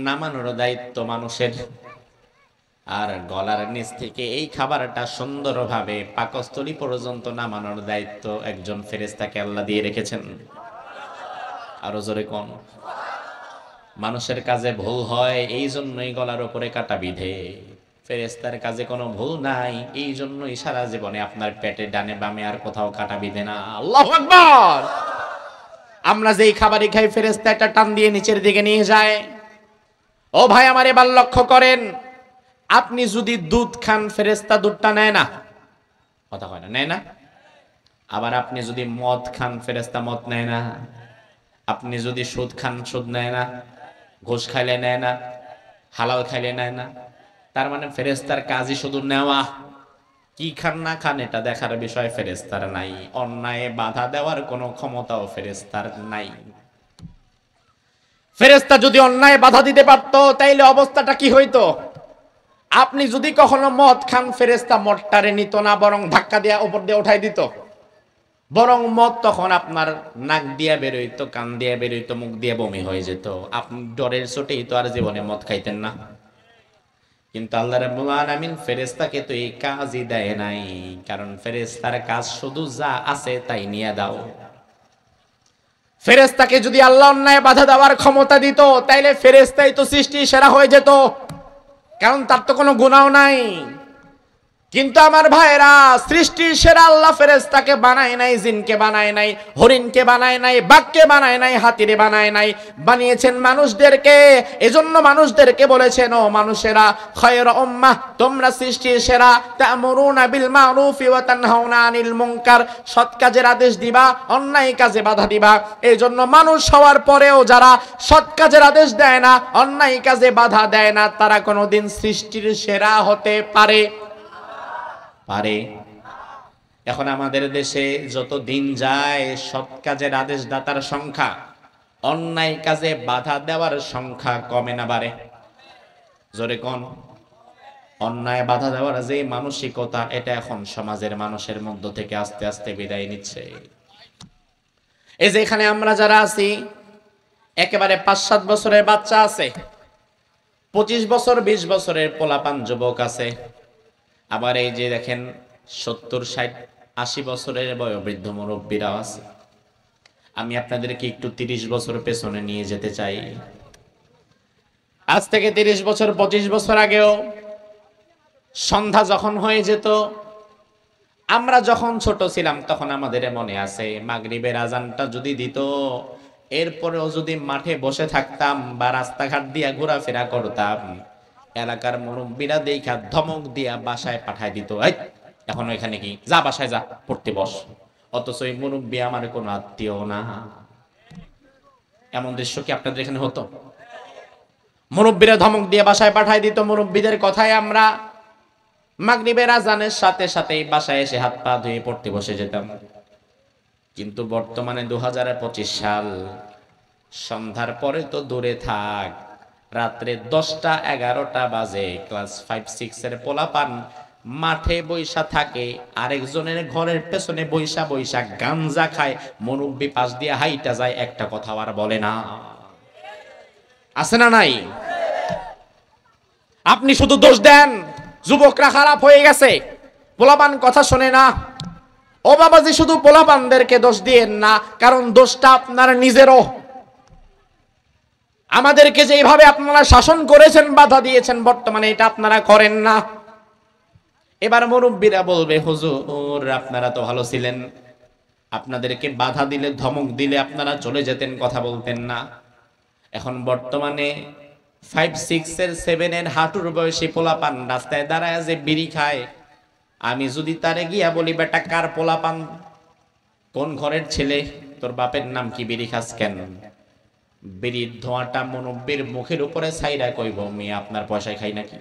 নামানোর দায়িত্ব মানুষের, আর গলার নিচ থেকে এই খাবারটা সুন্দরভাবে পাকস্থলী পর্যন্ত নামানোর দায়িত্ব একজন ফেরেশতাকে আল্লাহ দিয়ে রেখেছেন। আরো জোরে কোন? মানুষের কাজে ভুল হয়, এই জন্যই গলার উপরে কাটা বিধে। ফেরেশতার কাজে কোনো ভুল নাই, এই জন্যই সারা জীবনে আপনার পেটে ডানে বামে আর কোথাও কাটা বিধে না। আল্লাহু আকবার। আমরা যেই খাবারই খাই, ফেরেশতা একটা টান দিয়ে নিচের দিকে নিয়ে যায়। ও ভাই আমার, এবার লক্ষ্য করেন, আপনি যদি দুধ খান, ফেরেশতা দুধটা নেয় না? কথা হয় না, নেয় না? আবার আপনি যদি মদ খান ফেরেশতা মদ নেয় না, আপনি যদি সুদ খান সুদ নেয় না, ঘুষ খাইলে নেয় না, হালাল খাইলে নেয় না। তার মানে ফেরেশতার কাজই শুধু নেওয়া, কি খান না খান এটা দেখার বিষয় ফেরেশতার নাই। অন্যায় বাধা দেওয়ার কোনো ক্ষমতাও ফেরেশতার নাই। ফেরেশতা যদি অন্যায় বাধা দিতে পারত তাইলে অবস্থাটা কি হইতো? আপনি যদি কখনো মদ খান ফেরেশতা মদটারে নিত না, বরং ধাক্কা দিয়ে উপর দিয়ে উঠাই দিত। বরং মদ তখন আপনার নাক দিয়ে বেরোইতো, কান দিয়ে বেরোইতো, মুখ দিয়ে বমি হয়ে যেত। আপনি ডরের চোটেই তো আর জীবনে মদ খাইতেন না। কিন্তু আল্লাহ রাব্বুল আলামিন ফেরেশতাকে তো এই কাজই দেয় নাই, কারণ ফেরেশতার কাজ শুধু যা আছে তাই নিয়ে দাও। ফেরেশতাকে যদি আল্লাহ অন্যায় বাধা দেওয়ার ক্ষমতা দিত তাইলে ফেরেশতাই তো সৃষ্টি সেরা হয়ে যেত, কারণ তার তো কোনো গুনাহ নাই। কিন্তু আমার ভাইরা, সৃষ্টির সেরা আল্লাহ ফেরেশতাকে বানায় নাই, জিনকে বানায় নাই, হরিণকে বানায় নাই, বাঘকে বানায় নাই, হাতিরে বানায় নাই, বানিয়েছেন মানুষদেরকে। এজন্য মানুষদেরকে বলেছেন, ও মানুষেরা, খায়রা উম্মাহ, তোমরা সৃষ্টির সেরা, তা'মুরুনা বিল মা'রুফি ওয়া তানহাউনা আনিল মুনকার, সৎ কাজের আদেশ দিবা, অন্যায় কাজে বাধা দিবা। এজন্য মানুষ হওয়ার পরেও যারা সৎ কাজের আদেশ দেয় না, অন্যায় কাজে বাধা দেয় না, তারা কোনোদিন সৃষ্টির সেরা হতে পারে? এখন আমাদের দেশে যত দিন যায় সৎ কাজের আদেশদাতার সংখ্যা, অন্যায় কাজে বাধা দেওয়ার সংখ্যা কমে না বাড়ে? জোরে কোন। অন্যায় বাধা দেওয়ার যে মানসিকতা, এটা এখন সমাজের মানুষের মধ্য থেকে আস্তে আস্তে বিদায় নিচ্ছে। এই যে এখানে আমরা যারা আছি, একেবারে ৫-৭ বছরের বাচ্চা আছে, ২৫ বছর ২০ বছরের পোলাপান যুবক আছে, আবার এই যে দেখেন ৭০, ৬০, ৮০ বছরের বয়োবৃদ্ধ মুরব্বীরাও আছে। আমি আপনাদেরকে একটু ৩০ বছর পেছনে নিয়ে যেতে চাই। আজ থেকে ৩০ বছর ২৫ বছর আগেও সন্ধ্যা যখন হয়ে যেত, আমরা যখন ছোট ছিলাম তখন আমাদের মনে আছে মাগরিবের আজানটা যদি দিত, এরপরেও যদি মাঠে বসে থাকতাম বা রাস্তাঘাট দিয়ে ঘোরাফেরা করতাম, এলাকার মুরব্বীরা দেখা ধমক দিয়া বাসায় পাঠায় দিত, এই এখন এখানে কি, যা বাসায় যা, পড়তে বস। অথচ এই মুরব্বী আমার কোনো আত্মীয় না। এমন দৃশ্য কি আপনাদের এখানে হতো? মুরব্বীরা ধমক দিয়ে বাসায় পাঠায় দিত। মুরব্বীদের কথায় আমরা মাগরিবের আজানের সাথে সাথেই বাসায় এসে হাত পা ধুয়ে পড়তে বসে যেতাম। কিন্তু বর্তমানে ২০২৫ সাল, সন্ধ্যার পরে তো দূরে থাক, রাত্রে 10টা 11টা বাজে ক্লাস 5-6 এর পোলাপান মাঠে বৈশা থাকে, আরেকজনের ঘরের পেছনে বৈশা বৈশা গাঞ্জা খায়, মুরব্বি পাশ দিয়ে হাইটা যায়, একটা কথা আর বলে না। আছে না নাই? আপনি শুধু দোষ দেন যুবকরা খারাপ হয়ে গেছে, পোলাপান কথা শোনে না। ও বাবাজি, শুধু পোলাপানদেরকে দোষ দিয়েন না, কারণ দোষটা আপনার নিজেরও। আমাদেরকে যেভাবে আপনারা শাসন করেছেন, বাধা দিয়েছেন, বর্তমানে এটা আপনারা করেন না। এবার মুরব্বীরা বলবে, হুজুর আপনারা তো ভালো ছিলেন, আপনাদেরকে বাধা দিলে, ধমক দিলে আপনারা চলে যেতেন, কথা বলতেন না। এখন বর্তমানে 5-6 এর 7 এর হাঁটুর বয়সী পোলাপান রাস্তায় দাঁড়ায় যে বিড়ি খায়, আমি যদি তারে গিয়া বলি, বেটা কার পোলাপান, কোন ঘরের ছেলে, তোর বাপের নাম কি, বিড়ি খাস কেন? বিড়ির ধোঁয়াটা মুরব্বীর মুখের উপরে ছাইরা কইব, মেয়ে আপনার পয়সায় খাই নাকি?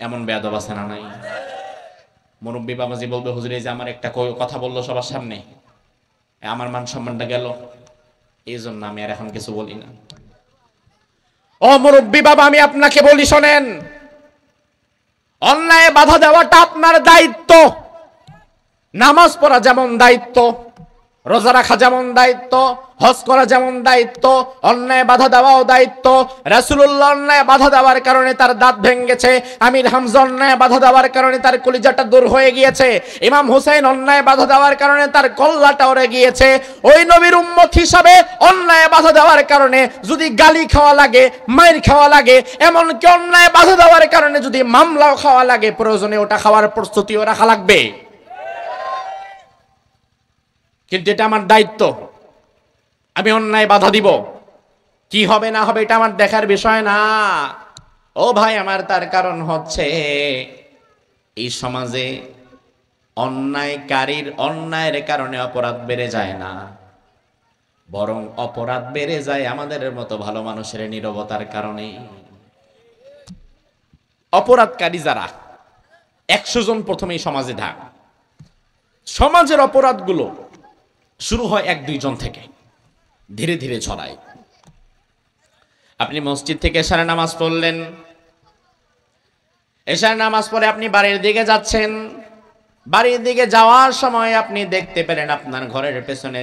এমন বেয়াদব আছে না নাই? মুরব্বী বাবাজি বলবে, হুজুর এই যে আমার একটা কথা বললো সবার সামনে, আমার মান সম্মানটা গেল, এই জন্য আমি আর এখন কিছু বলি না। ও মুরব্বী বাবা, আমি আপনাকে বলি, শোনেন, অন্যায় বাধা দেওয়াটা আপনার দায়িত্ব। নামাজ পড়া যেমন দায়িত্ব, রোজা রাখা যেমন দায়িত্ব, হজ করা যেমন দায়িত্ব, অন্যায় বাধা দেওয়াও দায়িত্ব। রাসূলুল্লাহ অন্যায় বাধা দেওয়ার কারণে তার দাঁত ভেঙেছে, আমির হামজা অন্যায় বাধা দেওয়ার কারণে তার কলিজাটা দূর হয়ে গিয়েছে, ইমাম হুসাইন অন্যায় বাধা দেওয়ার কারণে তার কল্লাটা উড়ে গিয়েছে। ওই নবীর উম্মত হিসাবে অন্যায় বাধা দেওয়ার কারণে যদি গালি খাওয়া লাগে, মাইর খাওয়া লাগে, এমনকি অন্যায় বাধা দেওয়ার কারণে যদি মামলাও খাওয়া লাগে, প্রয়োজনে ওটা খাওয়ার প্রস্তুতিও রাখা লাগবে। কিন্তু এটা আমার দায়িত্ব, আমি অন্যায় বাধা দিব, কি হবে না হবে এটা আমার দেখার বিষয় না। ও ভাই আমার, তার কারণ হচ্ছে এই সমাজে অন্যায়কারীর অন্যায়ের কারণে অপরাধ বেড়ে যায় না, বরং অপরাধ বেড়ে যায় আমাদের মতো ভালো মানুষের নীরবতার কারণে। অপরাধকারী যারা 100 জন প্রথমেই সমাজে ঢাক, সমাজের অপরাধগুলো শুরু হয় 1-2 জন থেকে, ধীরে ধীরে ছড়ায়। আপনি মসজিদ থেকে এশার নামাজ পড়লেন, এশার নামাজ পড়ে আপনি বাড়ির দিকে যাচ্ছেন, বাড়ির দিকে যাওয়ার সময় আপনি দেখতে পেলেন আপনার ঘরের পেছনে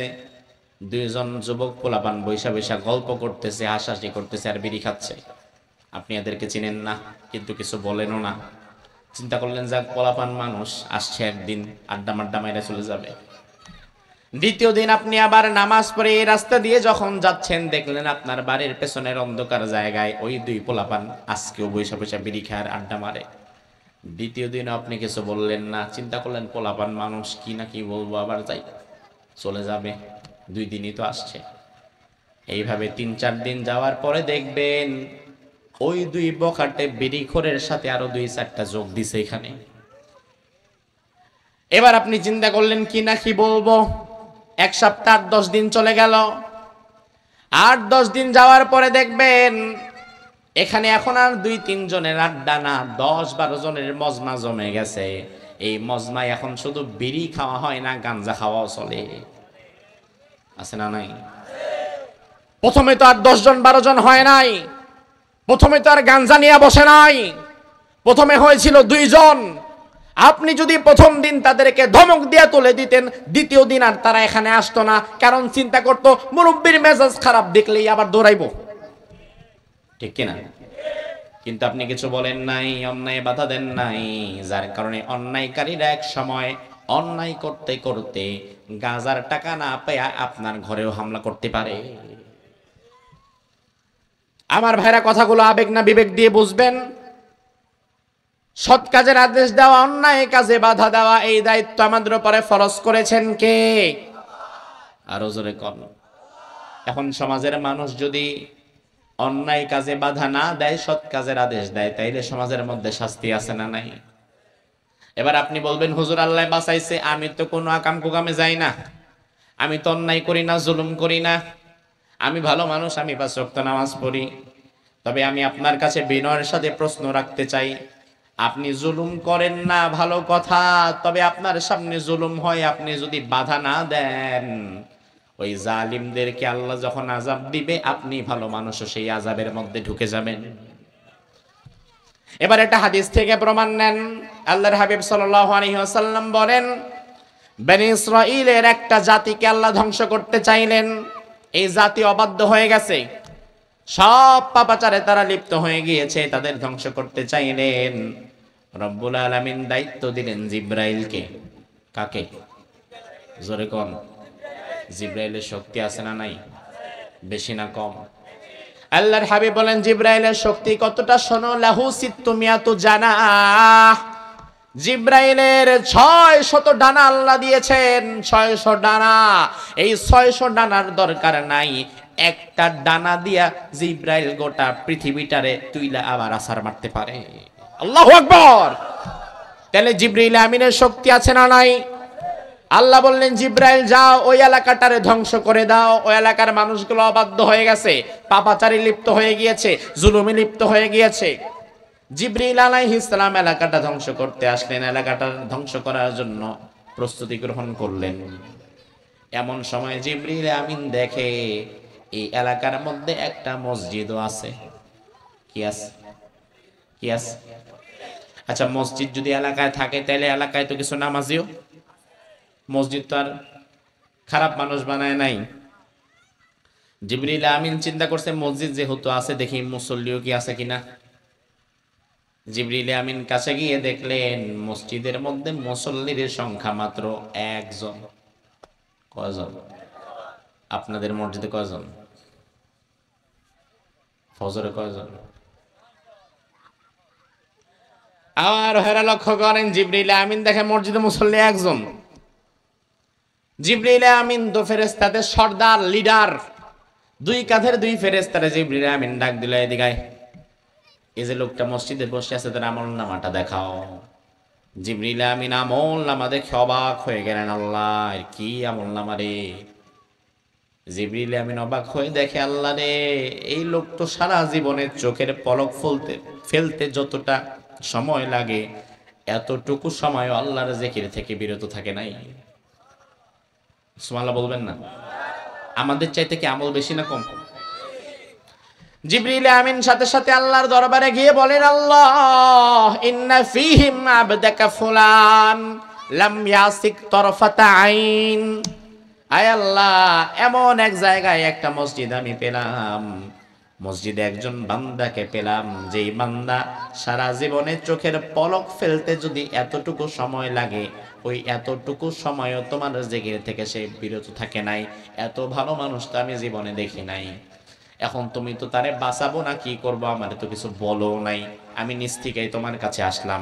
2 জন যুবক পোলাপান বৈশা বৈশা গল্প করতেছে, হাসাহাসি করতেছে আর বিড়ি খাচ্ছে। আপনি এদেরকে চিনেন না, কিন্তু কিছু বলেনও না। চিন্তা করলেন যাক পোলাপান মানুষ, আসছে একদিন আড্ডা মাড্ডা মাইরা চলে যাবে। দ্বিতীয় দিন আপনি আবার নামাজ পড়ে এই রাস্তা দিয়ে যখন যাচ্ছেন, দেখলেন আপনার বাড়ির পেছনের অন্ধকার জায়গায় ওই 2 পোলাপান আজকেও বৈশা বৈশা বিড়ি খায় আর আড্ডা মারে। দ্বিতীয় দিন আপনি কিছু বললেন না, চিন্তা করলেন পোলাপান মানুষ, কি না কি বলবো, আবার যাই, চলে যাবে, 2 দিনই তো আসছে। এইভাবে 3-4 দিন যাওয়ার পরে দেখবেন ওই 2 বখাটে বিড়িখোরের সাথে আরো 2-4টা যোগ দিছে এখানে। এবার আপনি চিন্তা করলেন কি না কি বলবো। 1 সপ্তাহ 10 দিন চলে গেল। 8-10 দিন যাওয়ার পরে দেখবেন এখানে এখন আর 2-3 জনের আড্ডা না, 10-12 জনের মজমা জমে গেছে। এই মজমায় এখন শুধু বিড়ি খাওয়া হয় না, গাঞ্জা খাওয়াও চলে, আছে না নাই? প্রথমে তো আর 10 জন 12 জন হয় নাই, প্রথমে তো আর গাঞ্জা নিয়ে বসে নাই, প্রথমে হয়েছিল 2 জন। আপনি যদি প্রথম দিন তাদেরকে ধমক দিয়ে তুলে দিতেন, দ্বিতীয় দিন আর তারা এখানে আসতো না, কারণ চিন্তা করতো মুরব্বির মেজাজ খারাপ দেখলেই আবার দৌড়াইবো, ঠিক কিনা? কিন্তু আপনি কিছু বলেন নাই, অন্যায় বাধা দেন নাই, যার কারণে অন্যায়কারীরা এক সময় অন্যায় করতে করতে গাঁজার টাকা না পেয়ে আপনার ঘরেও হামলা করতে পারে। আমার ভাইরা কথাগুলো আবেগ না বিবেক দিয়ে বুঝবেন। সৎ কাজের আদেশ দেওয়া, অন্যায় কাজে বাধা দেওয়া, এই দায়িত্ব আমাদের উপরে ফরজ করেছেন কে? আরো জোরে কন। এখন সমাজের মানুষ যদি অন্যায় কাজে বাধা না দেয়, সৎ কাজের আদেশ দেয়, তাইলে সমাজের মধ্যে শাস্তি আছে না নাই? এবার আপনি বলবেন হুজুর আল্লাহ বাঁচাইছে, আমি তো কোনো আকাম কুকামে যাই না, আমি তো অন্যায় করি না, জুলুম করি না, আমি ভালো মানুষ, আমি 5 ওয়াক্ত নামাজ পড়ি। তবে আমি আপনার কাছে বিনয়ের সাথে প্রশ্ন রাখতে চাই, আপনি জুলুম করেন না ভালো কথা, তবে আপনার সামনে জুলুম হয়, আপনি যদি বাধা না দেন, ওই জালিমদেরকে আল্লাহ যখন আযাব দিবে, আপনি ভালো মানুষ সেই আযাবের মধ্যে ঢুকে যাবেন। এবার একটা হাদিস থেকে প্রমাণ নেন। আল্লাহর হাবিব সাল্লাল্লাহু আলাইহি ওয়াসাল্লাম বলেন, বনি ইসরাঈলের একটা জাতিকে আল্লাহ ধ্বংস করতে চাইলেন। এই জাতি অবাধ্য হয়ে গেছে, সব পাপাচারে তারা লিপ্ত হয়ে গিয়েছে, তাদের ধ্বংস করতে চাইলেন। রব্বুল আলামিন দায়িত্ব দিলেন জিবরাইলকে। কাকে? জোরে কোন? জিবরাইলের শক্তি আছে না নাই? বেশি না কম? আল্লাহর হাবিব বলেন জিবরাইলের শক্তি কতটা শোনো, লাহু সিত্তুমিয়াতু জানাহ। জিবরাইলের 600 ডানা আল্লাহ দিয়েছেন, 600 ডানা। এই 600 ডানার দরকার নাই, একটা ডানা দিয়া জিবরাইল গোটা পৃথিবীটারে তুইলা আবার আসার মারতে পারে। আল্লাহু আকবার। তাহলে জিবরাইল আমিনের শক্তি আছে না নাই? আল্লাহ বললেন জিবরাইল যাও, ওই এলাকাটারে ধ্বংস করে দাও, ওই এলাকার মানুষগুলো অবাধ্য হয়ে গেছে, পাপাচারে লিপ্ত হয়ে গিয়েছে, জুলুমে লিপ্ত হয়ে গিয়েছে। জিবরাইল আলাইহিস সালাম এলাকাটা ধ্বংস করতে আসলেন, এলাকাটা ধ্বংস করার জন্য প্রস্তুতি গ্রহণ করলেন। এমন সময় জিবরাইল আমিন দেখে এই এলাকার মধ্যে একটা মসজিদও আছে। কি আছে? কি আছে? আচ্ছা, মসজিদ যদি এলাকায় থাকে, তাহলে এলাকায় তো কিছু নামাজিও। মসজিদ তো আর খারাপ মানুষ বানায় নাই। জিবরাইল আমিন চিন্তা করছে মসজিদ যেহেতু আছে, দেখি মুসল্লিও কি আছে কিনা। জিবরাইল আমিন কাছে গিয়ে দেখলেন মসজিদের মধ্যে মুসল্লির সংখ্যা মাত্র 1 জন। কয়জন? আপনাদের মসজিদে কয়জন? ফজরে কয়জন? আর হেরা লক্ষ্য করেন জিবরাইল আমিন দেখে মসজিদে মুসল্লি 1 জন। জিবরাইল আমিন তো ফেরেশতাদের সর্দার, লিডার, 2 কাঁধের 2 ফেরেশতারে জিবরাইল আমিন ডাক দিল, এদিকে এই যে লোকটা মসজিদে বসে আছে, তার আমলনামাটা দেখাও। জিবরিল আমিন আমল নামা দেখে অবাক হয়ে গেলেন, আল্লাহ কি আমল নামা রে। জিবরিল আমিন অবাক হয়ে দেখে, আল্লাহ রে, এই লোক তো সারা জীবনে চোখের পলক ফেলতে যতটা সময় লাগে এতটুকু সময় আল্লাহর জিকির থেকে বিরত থাকে নাই। সুবহানাল্লাহ বলবেন না? আমাদের চাইতে কি আমল বেশি না কম? জিবরিল আমিন সাথে সাথে আল্লাহর দরবারে গিয়ে বলেন, আল্লাহ ইন্না ফীহিম আবদাকা ফুলান লাম ইয়াসিক তরফাতা আইন। আয় আল্লাহ, এমন এক জায়গায় একটা মসজিদ আমি পেলাম, মসজিদে একজন বান্দাকে পেলাম, যেই বান্দা সারা জীবনে চোখের পলক ফেলতে যদি এতটুকু সময় লাগে ওই এতটুকু সময়ও তোমার জিকির থেকে সে বিরত থাকে নাই। এত ভালো মানুষ তো আমি জীবনে দেখি নাই। এখন তুমি তো তারে বাঁচাবো না কি করবো, আমার তো কিছু বলো নাই। আমি নিজ থেকেই তোমার কাছে আসলাম,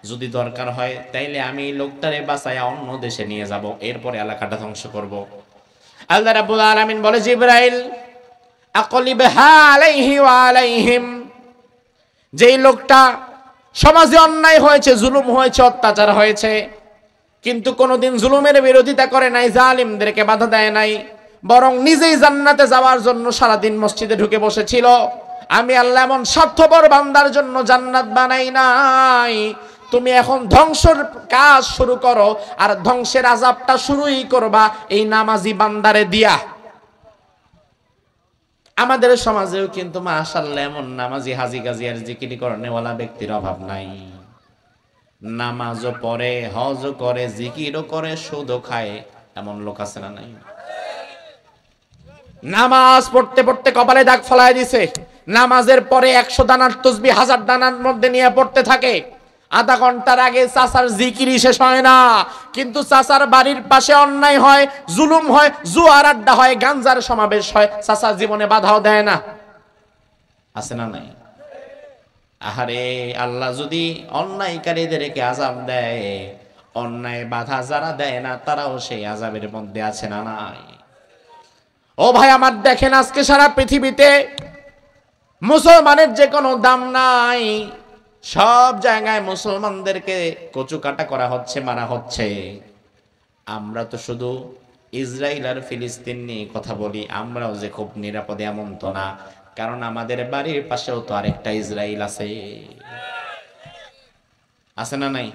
যদি দরকার হয় তাইলে আমি এই লোকটারে বাঁচায়া অন্য দেশে নিয়ে যাব, এরপরে এলাকাটা ধ্বংস করব। আল্লাহ রাব্বুল আলামিন বলে, জিবরাইল আকলিবহা আলাইহি ওয়া আলাইহিম, যেই লোকটা সমাজে অন্যায় হয়েছে, জুলুম হয়েছে, অত্যাচার হয়েছে, কিন্তু কোনোদিন জুলুমের বিরোধিতা করে নাই, জালিমদেরকে বাধা দেয় নাই, বরং নিজেই জান্নাতে যাওয়ার জন্য সারাদিন মসজিদে ঢুকে বসেছিল, আমি আল্লাহ এমন স্বার্থপর বান্দার জন্য জান্নাত বানাই নাই। তুমি এখন ধ্বংসের কাজ শুরু করো, আর ধ্বংসের আযাবটা শুরুই করবা এই নামাজি বান্দারে দিয়া। আমাদের সমাজেও কিন্তু মাশাআল্লাহ এমন নামাজি হাজি গাজি আর জিকিরি করনেওয়ালা ব্যক্তির অভাব নাই। নামাজও পড়ে, হজও করে, জিকিরও করে, সুদও খায়, এমন লোক আছে না নাই? নামাজ পড়তে পড়তে কপালে দাগ ফলায় দিছে, নামাজের পরে 100 দানার তসবিহ 1000 দানার মধ্যে নিয়ে পড়তে থাকে, আধা ঘন্টার আগে চাচার জিকিরই শেষ হয় না, কিন্তু চাচার বাড়ির পাশে অন্যায় হয়, জুলুম হয়, জুয়ার আড্ডা হয়, গাঞ্জার সমাবেশ হয়, চাচা জীবনে বাধাও দেয় না। আছে না নাই? আহারে, আল্লাহ যদি অন্যায়কারীদেরকে আযাব দেয়, অন্যায় বাধা যারা দেয় না তারাও সেই আযাবের মধ্যে আছে না নাই? ও ভাই আমার, দেখেন আজকে সারা পৃথিবীতে মুসলমানের যে কোনো দাম নাই, সব জায়গায় মুসলমানদেরকে কচু কাটা করা হচ্ছে, মারা হচ্ছে। আমরা তো শুধু ইসরায়েল আর ফিলিস্তিন নিয়ে কথা বলি, আমরাও যে খুব নিরাপদে এমন তো না, কারণ আমাদের বাড়ির পাশেও তো আরেকটা ইসরায়েল আছে। আছে না নাই?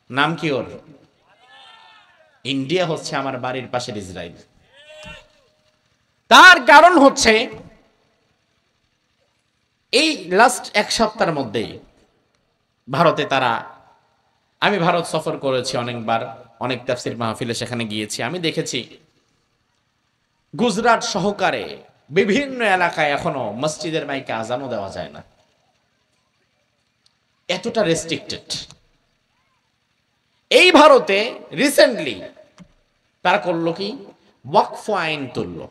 নাম কি ওর? ইন্ডিয়া হচ্ছে আমার বাড়ির পাশের ইসরায়েল। তার কারণ হচ্ছে এই লাস্ট 1 সপ্তাহের মধ্যেই ভারতে আমি ভারত সফর করেছি অনেকবার, অনেক তাফসীর মাহফিলে সেখানে গিয়েছি, আমি দেখেছি গুজরাট সহকারে বিভিন্ন এলাকায় এখনো মসজিদের মাইকে আজানও দেওয়া যায় না, এতটা রেস্ট্রিক্টেড। এই ভারতে রিসেন্টলি তারা করলো কি, ওয়াকফ আইন তুললো,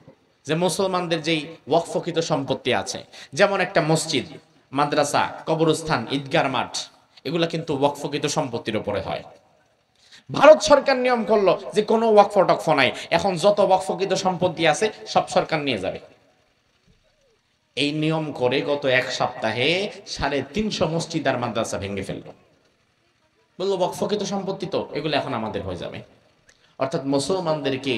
যে মুসলমানদের যেই ওয়াকফকৃত সম্পত্তি আছে, যেমন একটা মসজিদ, মাদ্রাসা, কবরস্থান, ঈদগাহ মাঠ, এগুলা কিন্তু ওয়াকফকৃত সম্পত্তির উপরে হয়। ভারত সরকার নিয়ম করলো যে কোনো ওয়াকফ টকফ নাই, এখন যত ওয়াকফকৃত সম্পত্তি আছে সব সরকার নিয়ে যাবে। এই নিয়ম করে গত 1 সপ্তাহে 350 মসজিদ আর মাদ্রাসা ভেঙে ফেললো, বললো ওয়াকফকৃত সম্পত্তি তো এগুলো এখন আমাদের হয়ে যাবে। অর্থাৎ মুসলমানদেরকে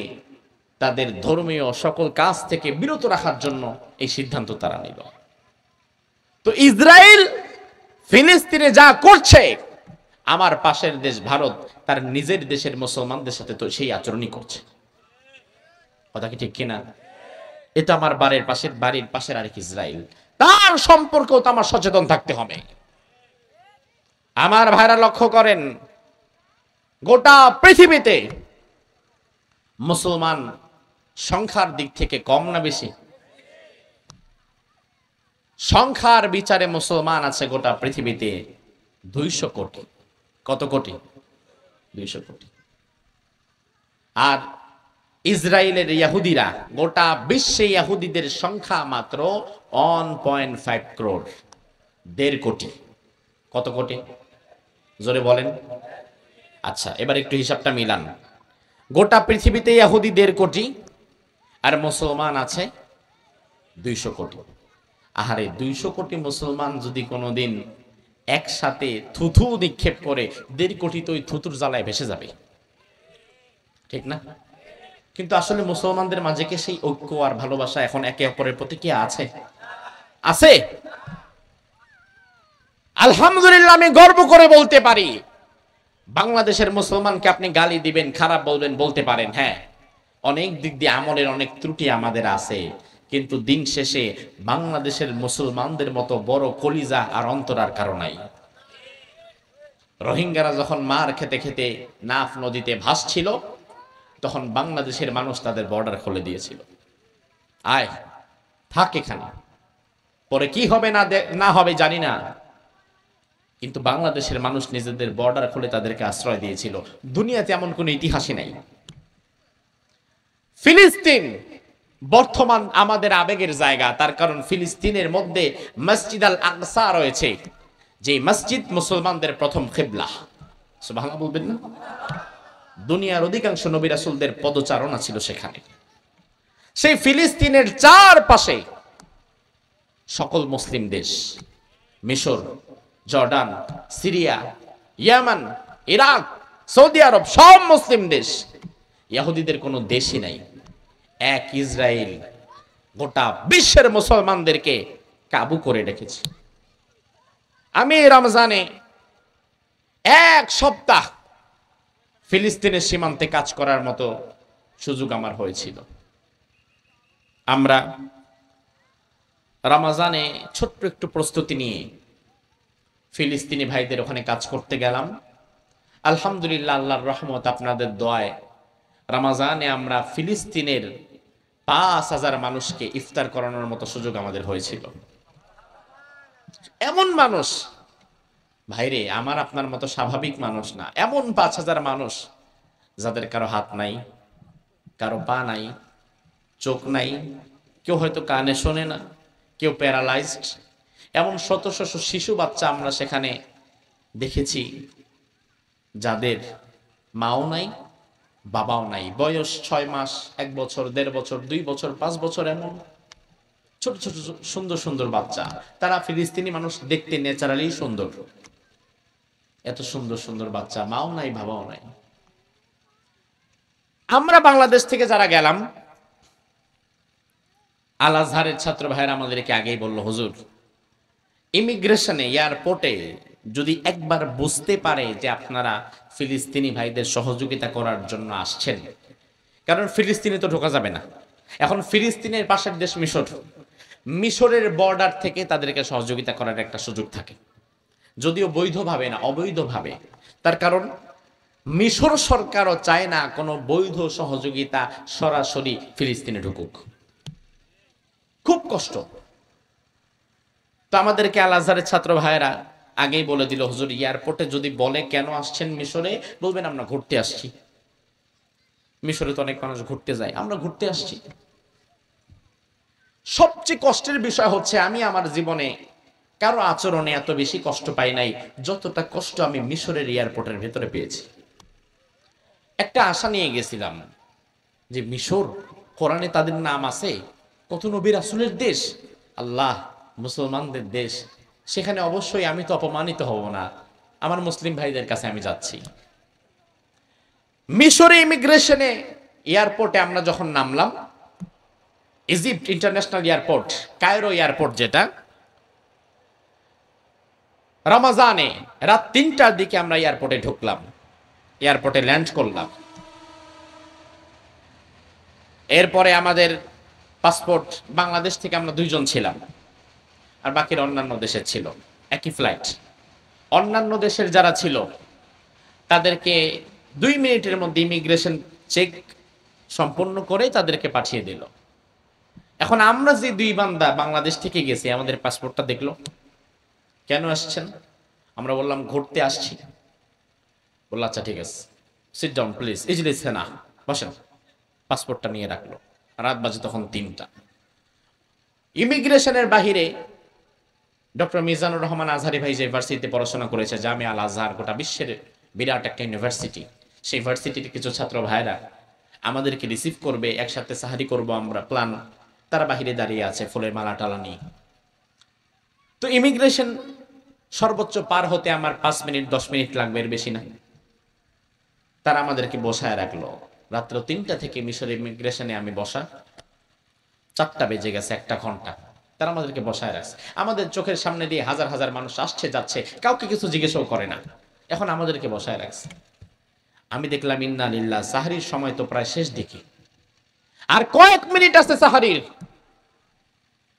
তাদের ধর্মীয় সকল কাজ থেকে বিরত রাখার জন্য এই সিদ্ধান্ত তারা নিল। তো ইসরায়েল ফিলিস্তিনে যা করছে, আমার পাশের দেশ ভারত তার নিজের দেশের মুসলমানদের সাথে তো সেই আচরণই করছে। কথা কি ঠিক কিনা? এটা আমার বাড়ির পাশের আরেক ইসরায়েল, তার সম্পর্কেও তো আমার সচেতন থাকতে হবে। আমার ভাইরা লক্ষ্য করেন, গোটা পৃথিবীতে মুসলমান সংখ্যার দিক থেকে কম না বেশি? সংখ্যার বিচারে মুসলমান আছে গোটা পৃথিবীতে 200 কোটি। কত কোটি? 200 কোটি। আর ইসরায়েলের ইহুদিরা, গোটা বিশ্বে ইহুদিদের সংখ্যা মাত্র 1.5 করোড়, 1.5 কোটি। কত কোটি? জোরে বলেন। আচ্ছা, এবার একটু হিসাবটা মিলান। গোটা পৃথিবীতে ইহুদি 1.5 কোটি, আর মুসলমান আছে 200 কোটি। আহারে, 200 কোটি মুসলমান যদি কোনোদিন একসাথে থুথু নিক্ষেপ করে 1.5 কোটি তো ওই থুতুর জ্বালায় ভেসে যাবে, ঠিক না? কিন্তু আসলে মুসলমানদের মাঝে কি সেই ঐক্য আর ভালোবাসা এখন একে অপরের প্রতি কি আছে? আছে। আলহামদুলিল্লাহ, আমি গর্ব করে বলতে পারি বাংলাদেশের মুসলমানকে আপনি গালি দিবেন, খারাপ বলবেন, বলতে পারেন, হ্যাঁ অনেক দিক দিয়ে আমলের অনেক ত্রুটি আমাদের আছে, কিন্তু দিন শেষে বাংলাদেশের মুসলমানদের মতো বড় কলিজা আর অন্তর আর কারো নাই। রোহিঙ্গারা যখন মার খেতে খেতে নাফ নদীতে ভাসছিল, তখন বাংলাদেশের মানুষ তাদের বর্ডার খুলে দিয়েছিল, আয় থাক এখানে, পরে কি হবে না হবে জানি না, কিন্তু বাংলাদেশের মানুষ নিজেদের বর্ডার খুলে তাদেরকে আশ্রয় দিয়েছিল। দুনিয়াতে এমন কোনো ইতিহাসই নাই। ফিলিস্তিন বর্তমান আমাদের আবেগের জায়গা, তার কারণ ফিলিস্তিনের মধ্যে মসজিদ আল আকসা রয়েছে, যে মসজিদ মুসলমানদের প্রথম কিবলা। সুবহানাল্লাহ বলবেন না? দুনিয়ার অধিকাংশ নবী রাসূলদের পদচারণা ছিল সেখানে। সেই ফিলিস্তিনের চারপাশে সকল মুসলিম দেশ, মিশর, Jordan, Syria, Yemen, Iraq, Saudi আরব, সব মুসলিম দেশ। ইহুদিদের কোনো দেশই নাই। এক ইসরায়েল গোটা বিশ্বের মুসলমানদেরকে কাবু করে রেখেছে। আমি রমজানে 1 সপ্তাহ ফিলিস্তিনের সীমান্তে কাজ করার মতো সুযোগ আমার হয়েছিল। আমরা রমজানে ছোট্ট একটু প্রস্তুতি নিয়ে ফিলিস্তিনি ভাইদের ওখানে কাজ করতে গেলাম। আলহামদুলিল্লাহ, আল্লাহর রহমত, আপনাদের দোয়ায় রমজানে আমরা ফিলিস্তিনের 5000 মানুষকে ইফতার করানোর মতো সুযোগ আমাদের হয়েছিল। এমন মানুষ ভাইরে, আমার আপনার মতো স্বাভাবিক মানুষ না, এমন 5000 মানুষ যাদের কারো হাত নাই, কারো পা নাই, চোখ নাই, কেউ হয়তো কানে শোনে না, কেউ প্যারালাইজড, এমন শত শত শিশু বাচ্চা আমরা সেখানে দেখেছি, যাদের মাও নাই, বাবাও নাই, বয়স 6 মাস, 1 বছর, 1.5 বছর, 2 বছর, 5 বছর, এমন ছোট ছোট সুন্দর সুন্দর বাচ্চা। তারা ফিলিস্তিনি মানুষ দেখতে ন্যাচারালি সুন্দর, এত সুন্দর সুন্দর বাচ্চা, মাও নাই, বাবাও নাই। আমরা বাংলাদেশ থেকে যারা গেলাম, আল আজহারের ছাত্র ভাইয়েরা আমাদেরকে আগেই বলল, হুজুর ইমিগ্রেশনে, এয়ারপোর্টে যদি একবার বুঝতে পারে যে আপনারা ফিলিস্তিনি ভাইদের সহযোগিতা করার জন্য আসছেন, কারণ ফিলিস্তিনে তো ঢোকা যাবে না, এখন ফিলিস্তিনের পাশের দেশ মিশর, মিশরের বর্ডার থেকে তাদেরকে সহযোগিতা করার একটা সুযোগ থাকে, যদিও বৈধভাবে না, অবৈধভাবে। তার কারণ মিশর সরকারও চায় না কোনো বৈধ সহযোগিতা সরাসরি ফিলিস্তিনে ঢুকুক, খুব কষ্ট। তো আমাদেরকে আল আজহারের ছাত্র ভাইয়েরা আগেই বলে দিল, হুজুর এয়ারপোর্টে যদি বলে কেন আসছেন মিশরে, বলবেন আমরা ঘুরতে আসছি। মিশরে তো অনেক মানুষ ঘুরতে যায়, আমরা ঘুরতে আসছি। সবচেয়ে কষ্টের বিষয় হচ্ছে, আমি আমার জীবনে কারো আচরণে এত বেশি কষ্ট পাই নাই যতটা কষ্ট আমি মিশরের এয়ারপোর্টের ভেতরে পেয়েছি। একটা আশা নিয়ে গেছিলাম যে মিশর, কোরআনে তাদের নাম আছে, কত নবী রাসূলের দেশ, আল্লাহ মুসলমানদের দেশ, সেখানে অবশ্যই আমি তো অপমানিত হব না, আমার মুসলিম ভাইদের কাছে আমি যাচ্ছি। মিশরে ইমিগ্রেশনে এয়ারপোর্টে আমরা যখন নামলাম, Egypt international airport, Cairo airport যেটা, রমজানে রাত 3টার দিকে আমরা এয়ারপোর্টে ঢুকলাম, এয়ারপোর্টে ল্যান্ড করলাম। এরপরে আমাদের পাসপোর্ট, বাংলাদেশ থেকে আমরা 2 জন ছিলাম, আর বাকিরা অন্যান্য দেশের ছিল, একই ফ্লাইট। অন্যান্য দেশের যারা ছিল তাদেরকে 2 মিনিটের মধ্যে ইমিগ্রেশন চেক সম্পন্ন করে তাদেরকে পাঠিয়ে দিল। এখন আমরা যে 2 বান্দা বাংলাদেশ থেকে গেছি, আমাদের পাসপোর্টটা দেখলো, কেন আসছেন? আমরা বললাম ঘুরতে আসছি। বলল আচ্ছা ঠিক আছে, সিট ডাউন প্লিজ, ইজলিস না, বসেন। পাসপোর্টটা নিয়ে রাখলো। রাত বাজে তখন 3টা। ইমিগ্রেশনের বাহিরে ডক্টর মিজানুর রহমান আজহারি ভাই যে ইউনিভার্সিটিতে পড়াশোনা করেছে, জামিয়া আল আজহার, গোটা বিশ্বের বিরাট একটা ইউনিভার্সিটি, সেই ইউনিভার্সিটির কিছু ছাত্র ভাইরা আমাদেরকে রিসিভ করবে, একসাথে সাহারি করব আমরা প্ল্যান, তারা বাহিরে দাঁড়িয়ে আছে ফুলের মালা টালা নিয়ে। তো ইমিগ্রেশন সর্বোচ্চ পার হতে আমার 5 মিনিট 10 মিনিট লাগবে, এর বেশি না। তারা আমাদেরকে বসায় রাখলো। রাত্র 3টা থেকে মিশর ইমিগ্রেশনে আমি বসা, 4টা বেজে গেছে, 1টা ঘন্টা তারা আমাদেরকে বসায় রাখছে। আমাদের চোখের সামনে দিয়ে হাজার হাজার মানুষ আসছে যাচ্ছে, কাউকে কিছু জিজ্ঞেসও করে না, এখন আমাদেরকে বসায় রাখছে। আমি দেখলাম ইন্না লিল্লাহ, সাহরির সময় তো প্রায় শেষ দিকে, আর কয়েক মিনিট আছে সাহরির।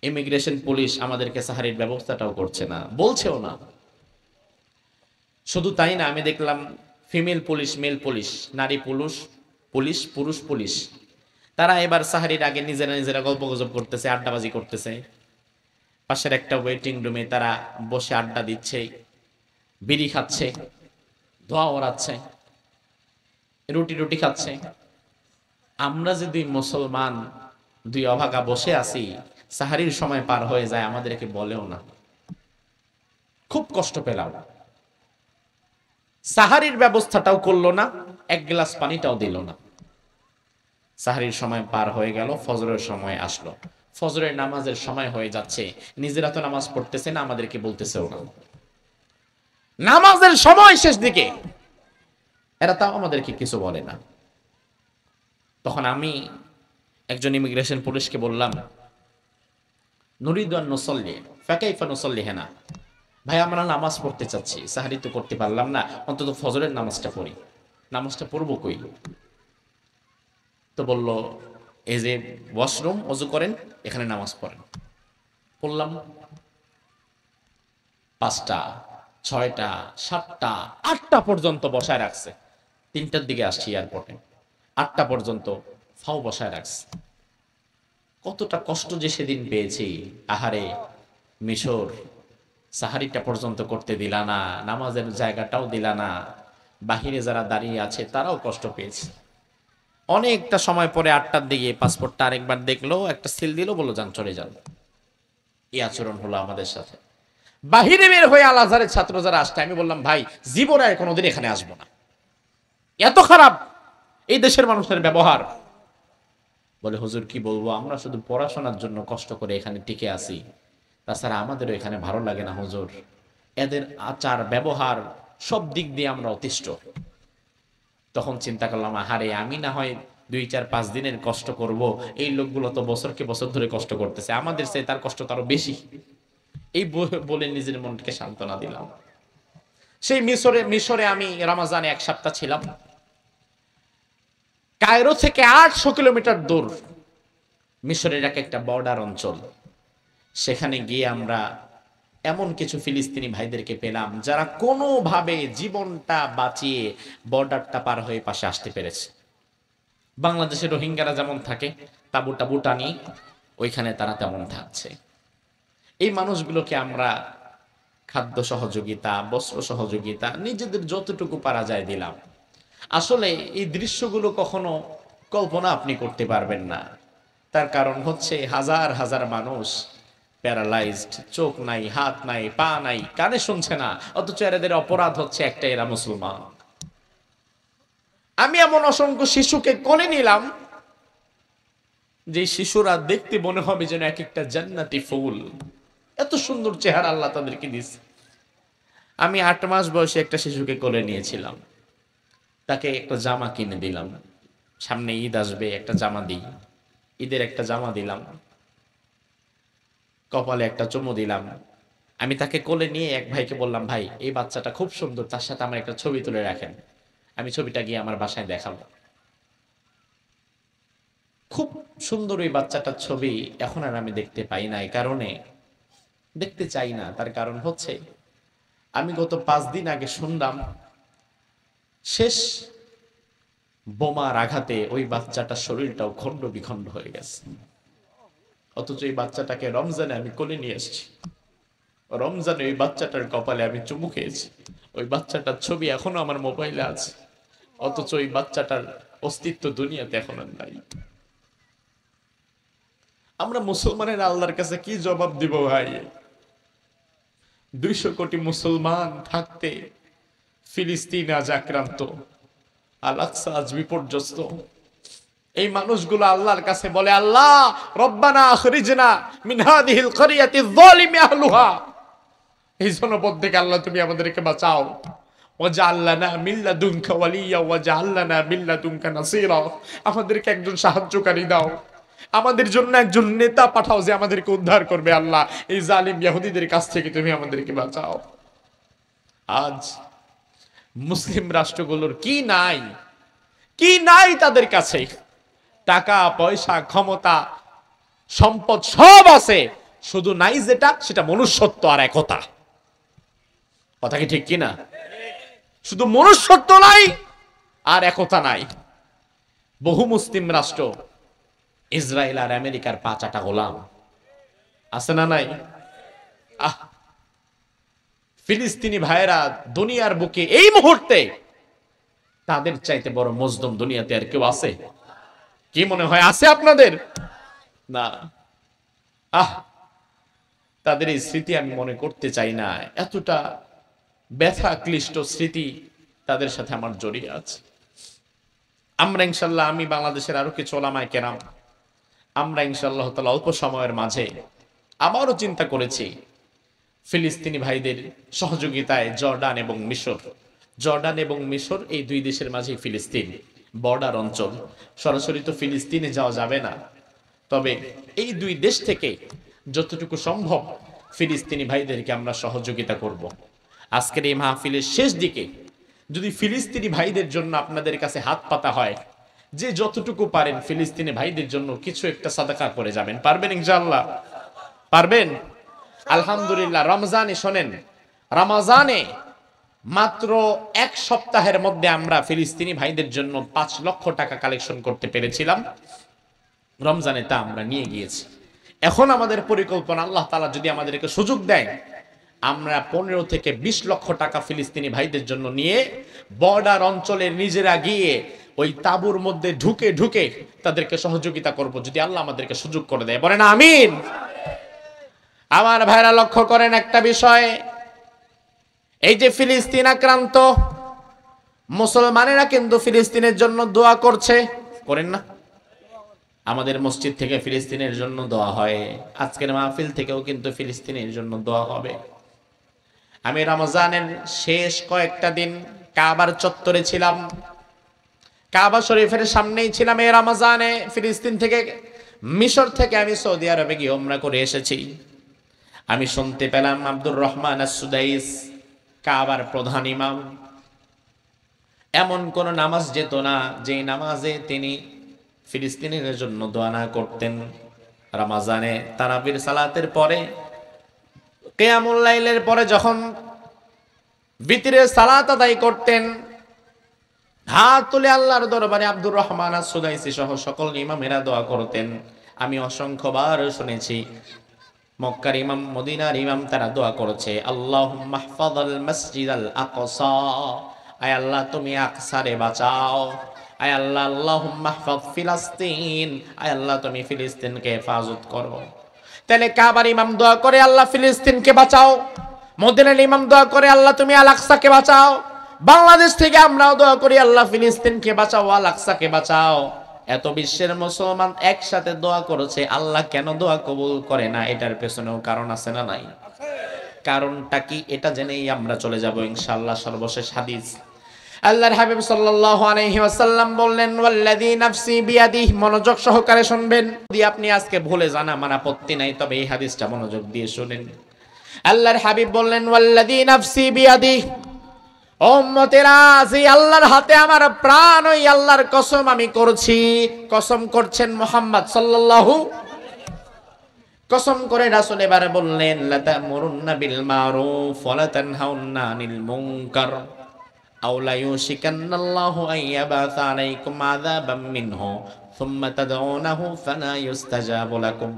ইমিগ্রেশন পুলিশ আমাদেরকে সাহরির ব্যবস্থাটাও করছে না, বলছেও না। শুধু তাই না, আমি দেখলাম ফিমেল পুলিশ, মেল পুলিশ, নারী পুলিশ, পুলিশ পুরুষ পুলিশ, তারা এবার সাহরির আগে নিজেরা নিজেরা গল্প গুজব করতেছে, আড্ডাবাজি করতেছে। পাশের একটা ওয়েটিং রুমে তারা বসে আড্ডা দিচ্ছে, বিড়ি খাচ্ছে, ধোঁয়া ওড়াচ্ছে, রুটি রুটি খাচ্ছে। আমরা যে 2 মুসলমান, 2 অভাগা বসে আছি, সাহারির সময় পার হয়ে যায়, আমাদেরকে বলেও না। খুব কষ্ট পেলাম। সাহারির ব্যবস্থাটাও করলো না, 1 গ্লাস পানিটাও দিল না। সাহারির সময় পার হয়ে গেল, ফজরের সময় আসলো। ফজরের নামাজের সময় হয়ে যাচ্ছে, নিজেরা তো নামাজ পড়তেছে না, আমাদেরকে বলতেছেও না। নামাজের সময় শেষ দিকে, এরা তাও আমাদেরকে কিছু বলে না। তখন আমি একজন ইমিগ্রেশন পুলিশকে বললাম, নুরিদু আন নুসাল্লি ফাকাইফা নুসাল্লি হেনা, ভাই আমরা নামাজ পড়তে চাচ্ছি, সাহারি তো করতে পারলাম না, অন্তত ফজরের নামাজটা পড়ি। নামাজটা পড়বো কই? তো বলল, এই যে ওয়াশরুম, ওযু করেন, এখানে নামাজ পড়েন। পড়লাম। 5টা, 6টা, 7টা, 8টা পর্যন্ত বসায় রাখছে। 3টার দিকে আসছি এয়ারপোর্টে, 8টা পর্যন্ত ফাও বসায় রাখছে। কতটা কষ্ট যে সেদিন পেয়েছি। আহারে মিশর, সাহারিটা পর্যন্ত করতে দিলা না, নামাজের জায়গাটাও দিলা না, বাহিরে যারা দাঁড়িয়ে আছে তারাও কষ্ট পেয়েছে। অনেকটা সময় পরে 8টার দিকে পাসপোর্টটা আরেকবার দেখলো, একটা সিল দিল, বললো যান চলে যান। এই আচরণ হলো আমাদের সাথে। বাহিরে বের হয়ে আল আজহারের ছাত্র যারা আসছে, আমি বললাম ভাই জীবনে আর কোনোদিন এখানে আসবো না, এত খারাপ এই দেশের মানুষের ব্যবহার। বলে হুজুর কি বলবো, আমরা শুধু পড়াশোনার জন্য কষ্ট করে এখানে টিকে আছি, তাছাড়া আমাদেরও এখানে ভালো লাগে না হুজুর, এদের আচার ব্যবহার সব দিক দিয়ে আমরা অতিষ্ঠ। তখন চিন্তা করলাম, আহারে আমি না হয় 2-4-5 দিনের কষ্ট করব, এই লোকগুলো তো বছরকে বছর ধরে কষ্ট করতেছে, আমাদের চেয়ে তার কষ্ট তারও বেশি। এই বলে নিজের মনকে সান্ত্বনা দিলাম। সেই মিশরে আমি রমজানে 1 সপ্তাহ ছিলাম। কায়রো থেকে 800 কিলোমিটার দূর মিশরের একটা বর্ডার অঞ্চল। সেখানে গিয়ে আমরা এমন কিছু ফিলিস্তিনি ভাইদেরকে পেলাম যারা কোনোভাবে জীবনটা বাঁচিয়ে বর্ডারটা পার হয়ে পাশে আসতে পেরেছে। বাংলাদেশের রোহিঙ্গারা যেমন থাকে তাবু টাবু টানি, ওইখানে তারা তেমন থাকছে। এই মানুষগুলোকে আমরা খাদ্য সহযোগিতা, বস্ত্র সহযোগিতা নিজেদের যতটুকু পারা যায় দিলাম। আসলে এই দৃশ্যগুলো কখনো কল্পনা আপনি করতে পারবেন না। তার কারণ হচ্ছে হাজার হাজার মানুষ প্যারালাইজড, চোখ নাই, হাত নাই, পা নাই, কানে শুনছে না, অথচ এদের অপরাধ হচ্ছে একটা, এরা মুসলমান। আমি এমন অসংখ্য শিশুকে কোলে নিলাম যে শিশুরা দেখতে মনে হবে যেন এক একটা জান্নাতি ফুল, এত সুন্দর চেহারা আল্লাহ তাদেরকে দিয়েছে। আমি 8 মাস বয়সে একটা শিশুকে কোলে নিয়েছিলাম, তাকে একটা জামা কিনে দিলাম। সামনে ঈদ আসবে, একটা জামা দিই, ঈদের একটা জামা দিলাম, কপালে একটা চুমু দিলাম। আমি তাকে কোলে নিয়ে এক ভাইকে বললাম, ভাই এই বাচ্চাটা খুব সুন্দর, তার সাথে আমার একটা ছবি তুলে রাখেন, আমি ছবিটা গিয়ে আমার বাসায় দেখাবো। খুব সুন্দর ওই বাচ্চাটার ছবি এখন আর আমি দেখতে পাই না, এই কারণে দেখতে চাই না। তার কারণ হচ্ছে আমি গত 5 দিন আগে শুনলাম শেষ বোমার আঘাতে ওই বাচ্চাটার শরীরটাও খণ্ড বিখণ্ড হয়ে গেছে। অথচ এই বাচ্চাটাকে রমজানে আমি কোলে নিয়ে এসেছি, রমজানে ওই বাচ্চাটার কপালে আমি চুমু খেয়েছি, ওই বাচ্চাটার ছবি এখনো আমার মোবাইলে আছে, অথচ ওই বাচ্চাটার অস্তিত্ব দুনিয়াতে এখন আর নাই। আমরা মুসলমানের আল্লাহর কাছে কি জবাব দিব ভাই? 200 কোটি মুসলমান থাকতে ফিলিস্তিন আজ আক্রান্ত, আল আকসা আজ বিপর্যস্ত। এই মানুষগুলো আল্লাহর কাছে বলে, আল্লাহ রব্বানা আখরিজনা মিন হাদিহিল ক্বরিয়াতি যালিমি আহলুহা, এই জনপদ থেকে আল্লাহ তুমি আমাদেরকে বাঁচাও। ওয়াজআল লানা মিন লাদুনকা ওয়ালিয়্যা ওয়াজআল লানা মিন লাদুনকা নাসীরা, আমাদেরকে একজন সাহায্যকারী দাও, আমাদের জন্য একজন নেতা পাঠাও যে আমাদেরকে উদ্ধার করবে। আল্লাহ এই জালিম ইহুদিদের কাছ থেকে তুমি আমাদেরকে বাঁচাও। আজ মুসলিম রাষ্ট্রগুলোর কি নাই, কি নাই তাদের কাছে? টাকা পয়সা ক্ষমতা সম্পদ সব আছে, শুধু নাই যেটা, সেটা মনুষ্যত্ব আর একতা। কথা কি ঠিক কিনা? শুধু মনুষ্যত্ব নাই আর একতা নাই। বহু মুসলিম রাষ্ট্র ইসরায়েল আর আমেরিকার পাঁচাটা গোলাম আছে না নাই? ফিলিস্তিনি ভাইয়েরা দুনিয়ার বুকে এই মুহূর্তে তাদের চাইতে বড় মজলুম দুনিয়াতে আর কেউ আছে? কি মনে হয় আছে আপনাদের? না। তাদের এই স্মৃতি আমি মনে করতে চাই না। এতটা ব্যথা ক্লিষ্ট স্মৃতি তাদের সাথে আমার জড়িয়ে আছে। আমরা ইনশাল্লাহ, আমি বাংলাদেশের আরো কিছু ওলামায়ে কেরাম, আমরা ইনশাআল্লাহ তাআলা অল্প সময়ের মাঝে আবারও চিন্তা করেছি ফিলিস্তিনি ভাইদের সহযোগিতায় জর্ডান এবং মিশর এই দুই দেশের মাঝে ফিলিস্তিন বর্ডার অঞ্চল, সরাসরি তো ফিলিস্তিনে যাওয়া যাবে না, তবে এই দুই দেশ থেকে যতটুকু সম্ভব ফিলিস্তিনি ভাইদেরকে আমরা সহযোগিতা করব। আজকের এই মাহফিলের শেষ দিকে যদি ফিলিস্তিনি ভাইদের জন্য আপনাদের কাছে হাত পাতা হয়, যে যতটুকু পারেন ফিলিস্তিনি ভাইদের জন্য কিছু একটা সাদাকা করে যাবেন। পারবেন ইনশাআল্লাহ? পারবেন? আলহামদুলিল্লাহ। রমজানে শোনেন, রমজানে মাত্র এক সপ্তাহের মধ্যে আমরা ফিলিস্তিনি ভাইদের জন্য 5 লক্ষ টাকা কালেকশন করতে পেরেছিলাম। রমজানে তা আমরা নিয়ে গিয়েছি। এখন আমাদের পরিকল্পনা, আল্লাহ তাআলা যদি আমাদেরকে সুযোগ দেয়, আমরা 15 থেকে 20 লক্ষ টাকা ফিলিস্তিনি ভাইদের জন্য নিয়ে বর্ডার অঞ্চলে নিজেরা গিয়ে ওই তাঁবুর মধ্যে ঢুকে ঢুকে তাদেরকে সহযোগিতা করব, যদি আল্লাহ আমাদেরকে সুযোগ করে দেয়। বলেন আমিন। আমার ভাইরা লক্ষ্য করেন একটা বিষয়, এই যে ফিলিস্তিন আক্রান্ত, মুসলমানেরা কিন্তু ফিলিস্তিনের জন্য দোয়া করছে, করেন না? আমাদের মসজিদ থেকে ফিলিস্তিনের জন্য দোয়া হয়, আজকের মাহফিল থেকেও কিন্তু ফিলিস্তিনের জন্য দোয়া হবে। আমি রমজানের শেষ কয়েকটা দিন কাবার চত্বরে ছিলাম, কাবা শরীফের সামনেই ছিলাম। এই রমজানে ফিলিস্তিন থেকে, মিশর থেকে আমি সৌদি আরবে গিয়ে উমরা করে এসেছি। আমি শুনতে পেলাম আব্দুর রহমান আস-সুদাইস, কাবার প্রধান ইমাম, এমন কোন নামাজ যেত না যে নামাজে তিনি ফিলিস্তিনের জন্য দোয়া না করতেন। রমজানে তারাবির সালাতের পরে, কিয়ামুল লাইলের পরে যখন বিতরের সালাত আদায় করতেন, হাত তুলে আল্লাহর দরবারে আব্দুর রহমান আস-সুদাইসি সহ সকল ইমামেরা দোয়া করতেন। আমি অসংখ্যবার শুনেছি মক্কার ইমাম, মদিনার ইমাম তারা দোয়া করেছে, আল্লাহুম্মা ইহফাযাল মাসজিদাল আকসা, আয় আল্লাহ তুমি আকসারে বাঁচাও, আয় আল্লাহ আল্লাহুম্মা ইহফায ফিলিস্তিন, আয় আল্লাহ তুমি ফিলিস্তিনকে হেফাজত করো। তাহলে কাবার ইমাম দোয়া করে আল্লাহ ফিলিস্তিনকে বাঁচাও, মদিনার ইমাম দোয়া করে আল্লাহ তুমি আল আকসাকে বাঁচাও, বাংলাদেশ থেকে আমরাও দোয়া করি আল্লাহ ফিলিস্তিনকে বাঁচাও, আল আকসাকে বাঁচাও। এত বিশ্বের মুসলমান একসাথে দোয়া করেছে, আল্লাহ কেন দোয়া কবুল করে না? এটার পেছনেও কারণ আছে না নাই? কারণটা কি এটা জেনেই আমরা চলে যাব ইনশাআল্লাহ। সর্বশেষ হাদিস, আল্লাহর হাবিব সাল্লাল্লাহু আলাইহি ওয়াসাল্লাম বললেন, ওয়াল্লাযী নাফসি বিয়াদিহি, মনোযোগ সহকারে শুনবেন। যদি আপনি আজকে ভুলে যান আমার আপত্তি নাই, তবে এই হাদিসটা মনোযোগ দিয়ে শুনেন। আল্লাহর হাবিব বললেন, ওয়াল্লাযী নাফসি বিয়াদিহি, ও উম্মতেরা, যে আল্লাহর হাতে আমার প্রাণ, ওই আল্লাহর কসম আমি করছি। কসম করছেন মুহাম্মদ সাল্লাল্লাহু, কসম করে রাসূল এবার বললেন, লা তা'মুরুন্না বিল মারুফ ওয়া লা তানহাউন্না আনিল মুনকার আও লা ইউশিকান্নাল্লাহু আন ইয়াবাসা আলাইকুম আযাবাম মিনহু সুম্মা তাদউনাহু ফালা ইউস্তাজাবু লাকুম।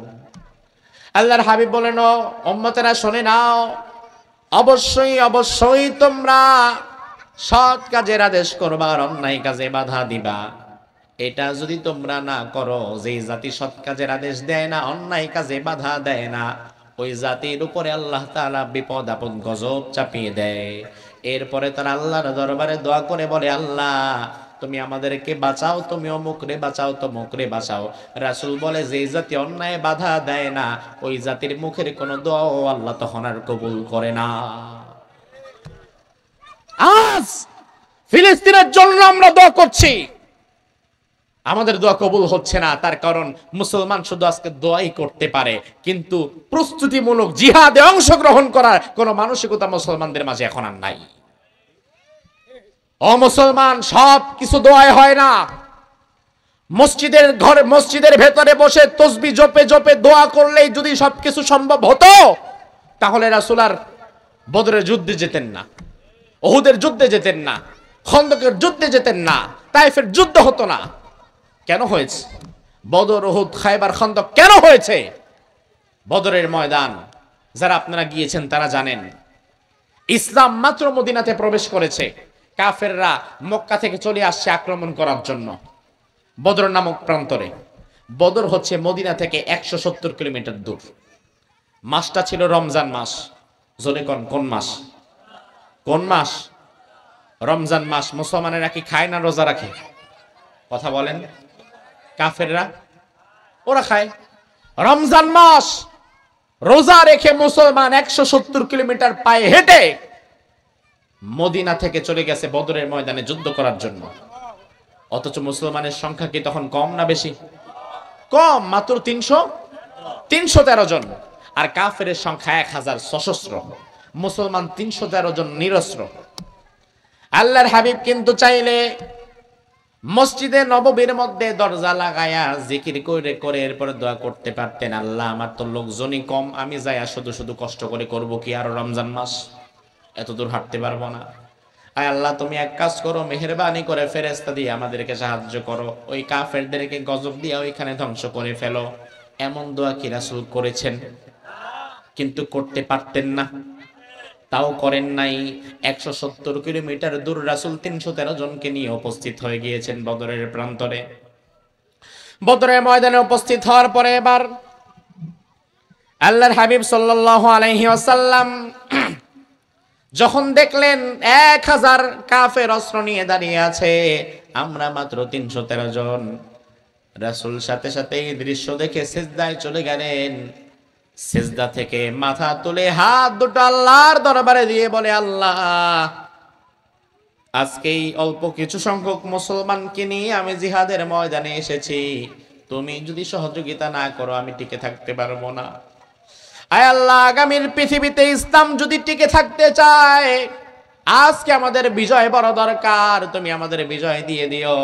আল্লাহর হাবিব বলেন, ও উম্মতেরা শুনে নাও, অবশ্যই অবশ্যই তোমরা সৎ কাজের আদেশ করবা আর অন্যায় কাজে বাধা দিবা। এটা যদি তোমরা না করো, যে জাতি সৎ কাজের আদেশ দেয় না, অন্যায় কাজে বাধা দেয় না, ওই জাতির উপরে আল্লাহ তাআলা বিপদ আপদ গজব চাপিয়ে দেয়। এরপরে তারা আল্লাহর দরবারে দোয়া করে বলে, আল্লাহ তুমি আমাদেরকে বাঁচাও, তুমি অমুকরে বাঁচাও, তমুকরে বাঁচাও। রাসূল বলে যে জাতি অন্যায় বাধা দেয় না ওই জাতির মুখের কোনো দোয়াও আল্লাহ তখন আর কবুল করে না। আজ ফিলিস্তিনের জন্য আমরা দোয়া করছি, আমাদের দোয়া কবুল হচ্ছে না। তার কারণ মুসলমান শুধু আজকে দোয়াই করতে পারে, কিন্তু প্রস্তুতিমূলক জিহাদে অংশগ্রহণ করার কোন মানসিকতা মুসলমানদের মাঝে এখন আর নাই। অমুসলমান সব কিছু দোয়ায় হয় না। মসজিদের ভেতরে বসে তসবিহ জপে জপে দোয়া করলেই যদি সবকিছু সম্ভব হতো, তাহলে রাসূল আর বদরের যুদ্ধে যেতেন না, উহুদের যুদ্ধে যেতেন না, খন্দকের যুদ্ধে যেতেন না, তায়েফের যুদ্ধ হতো না। কেন হয়েছে? বদর, উহুদ, খায়বার, খন্দক কেন হয়েছে? বদরের ময়দান যারা আপনারা গিয়েছেন তারা জানেন, ইসলাম মাত্র মদিনাতে প্রবেশ করেছে, কাফেররা মক্কা থেকে চলে আসছে আক্রমণ করার জন্য বদর নামক প্রান্তরে। বদর হচ্ছে মদিনা থেকে 170 কিলোমিটার দূর। মাসটা ছিল রমজান মাস। জোরে কোন মাস? কোন মাস? রমজান মাস। মুসলমানেরা কি খায় না রোজা রাখে? কথা বলেন। কাফেররা ওরা খায়। রমজান মাস রোজা রেখে মুসলমান 170 কিলোমিটার পায়ে হেঁটে মদিনা থেকে চলে গেছে বদরের ময়দানে যুদ্ধ করার জন্য। অথচ মুসলমানের সংখ্যা কি তখন কম না বেশি? কম, মাত্র 313 জন। আর কাফেরের সংখ্যা 1000 সশস্ত্র, মুসলমান 313 জন নিরস্ত্র। আল্লাহর হাবিব কিন্তু চাইলে মসজিদে নববীর মধ্যে দরজা লাগায়া জিকির করে করে এরপরে দোয়া করতে পারতেন, আল্লাহ আমার তো লোকজনই কম, আমি যাইয়া শুধু শুধু কষ্ট করে করব কি? আর রমজান মাস এত দূর হাঁটতে পারবো না। আয় আল্লাহ তুমি এক কাজ করো, মেহেরবানি করে ফেরেশতা দিয়ে আমাদেরকে সাহায্য করো, ওই কাফেরদেরকে গজব দিয়ে ওইখানে ধ্বংস করে ফেলো। এমন দোয়া কি রাসূল করেছেন? কিন্তু করতে পারতেন না, তাও করেন নাই। 170 কিলোমিটার দূর রাসূল 313 জনকে নিয়ে উপস্থিত হয়ে গিয়েছেন বদরের প্রান্তরে। বদরের ময়দানে উপস্থিত হওয়ার পরে এবার আল্লাহর হাবিব সাল্লাল্লাহু আলাইহি ওয়াসাল্লাম যখন দেখলেন 1000 কাফের অস্ত্র নিয়ে দাঁড়িয়ে আছে, আমরা মাত্র 313 জন, রাসূল সাথে সাথে এই দৃশ্য দেখে সিজদায় চলে গেলেন। সিজদা থেকে মাথা তুলে হাত দুটো আল্লাহর দরবারে দিয়ে বলে, আল্লাহ আজকেই অল্প কিছু সংখ্যক মুসলমানকে নিয়ে আমি জিহাদের ময়দানে এসেছি, তুমি যদি সহযোগিতা না করো আমি টিকে থাকতে পারবো না। আয় আল্লাহ, আগামীর পৃথিবীতে ইসলাম যদি টিকে থাকতে চায়, আজকে আমাদের বিজয় বড় দরকার, তুমি আমাদের বিজয় দিয়ে দিও।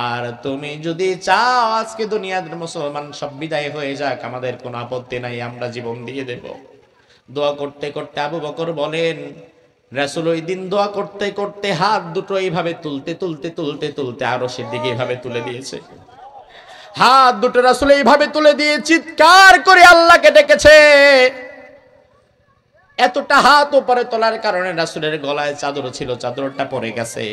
আর তুমি যদি চাও আজকে দুনিয়ার মুসলমান সব বিদায় হয়ে যাক, আমাদের কোনো আপত্তি নাই, আমরা জীবন দিয়ে দেব। দোয়া করতে করতে আবু বকর বলেন, রাসূল ওই দিন দোয়া করতে করতে হাত দুটো এইভাবে তুলতে তুলতে তুলতে তুলতে আরশের দিকে এইভাবে তুলে দিয়েছে। হাত দুটো রাসূল এইভাবে তুলে দিয়ে চিৎকার করে আল্লাহকে ডেকেছে। এতটা হাত উপরে তোলার কারণে রাসূলের গলায় চাদর ছিল, চাদরটা পড়ে গেছে।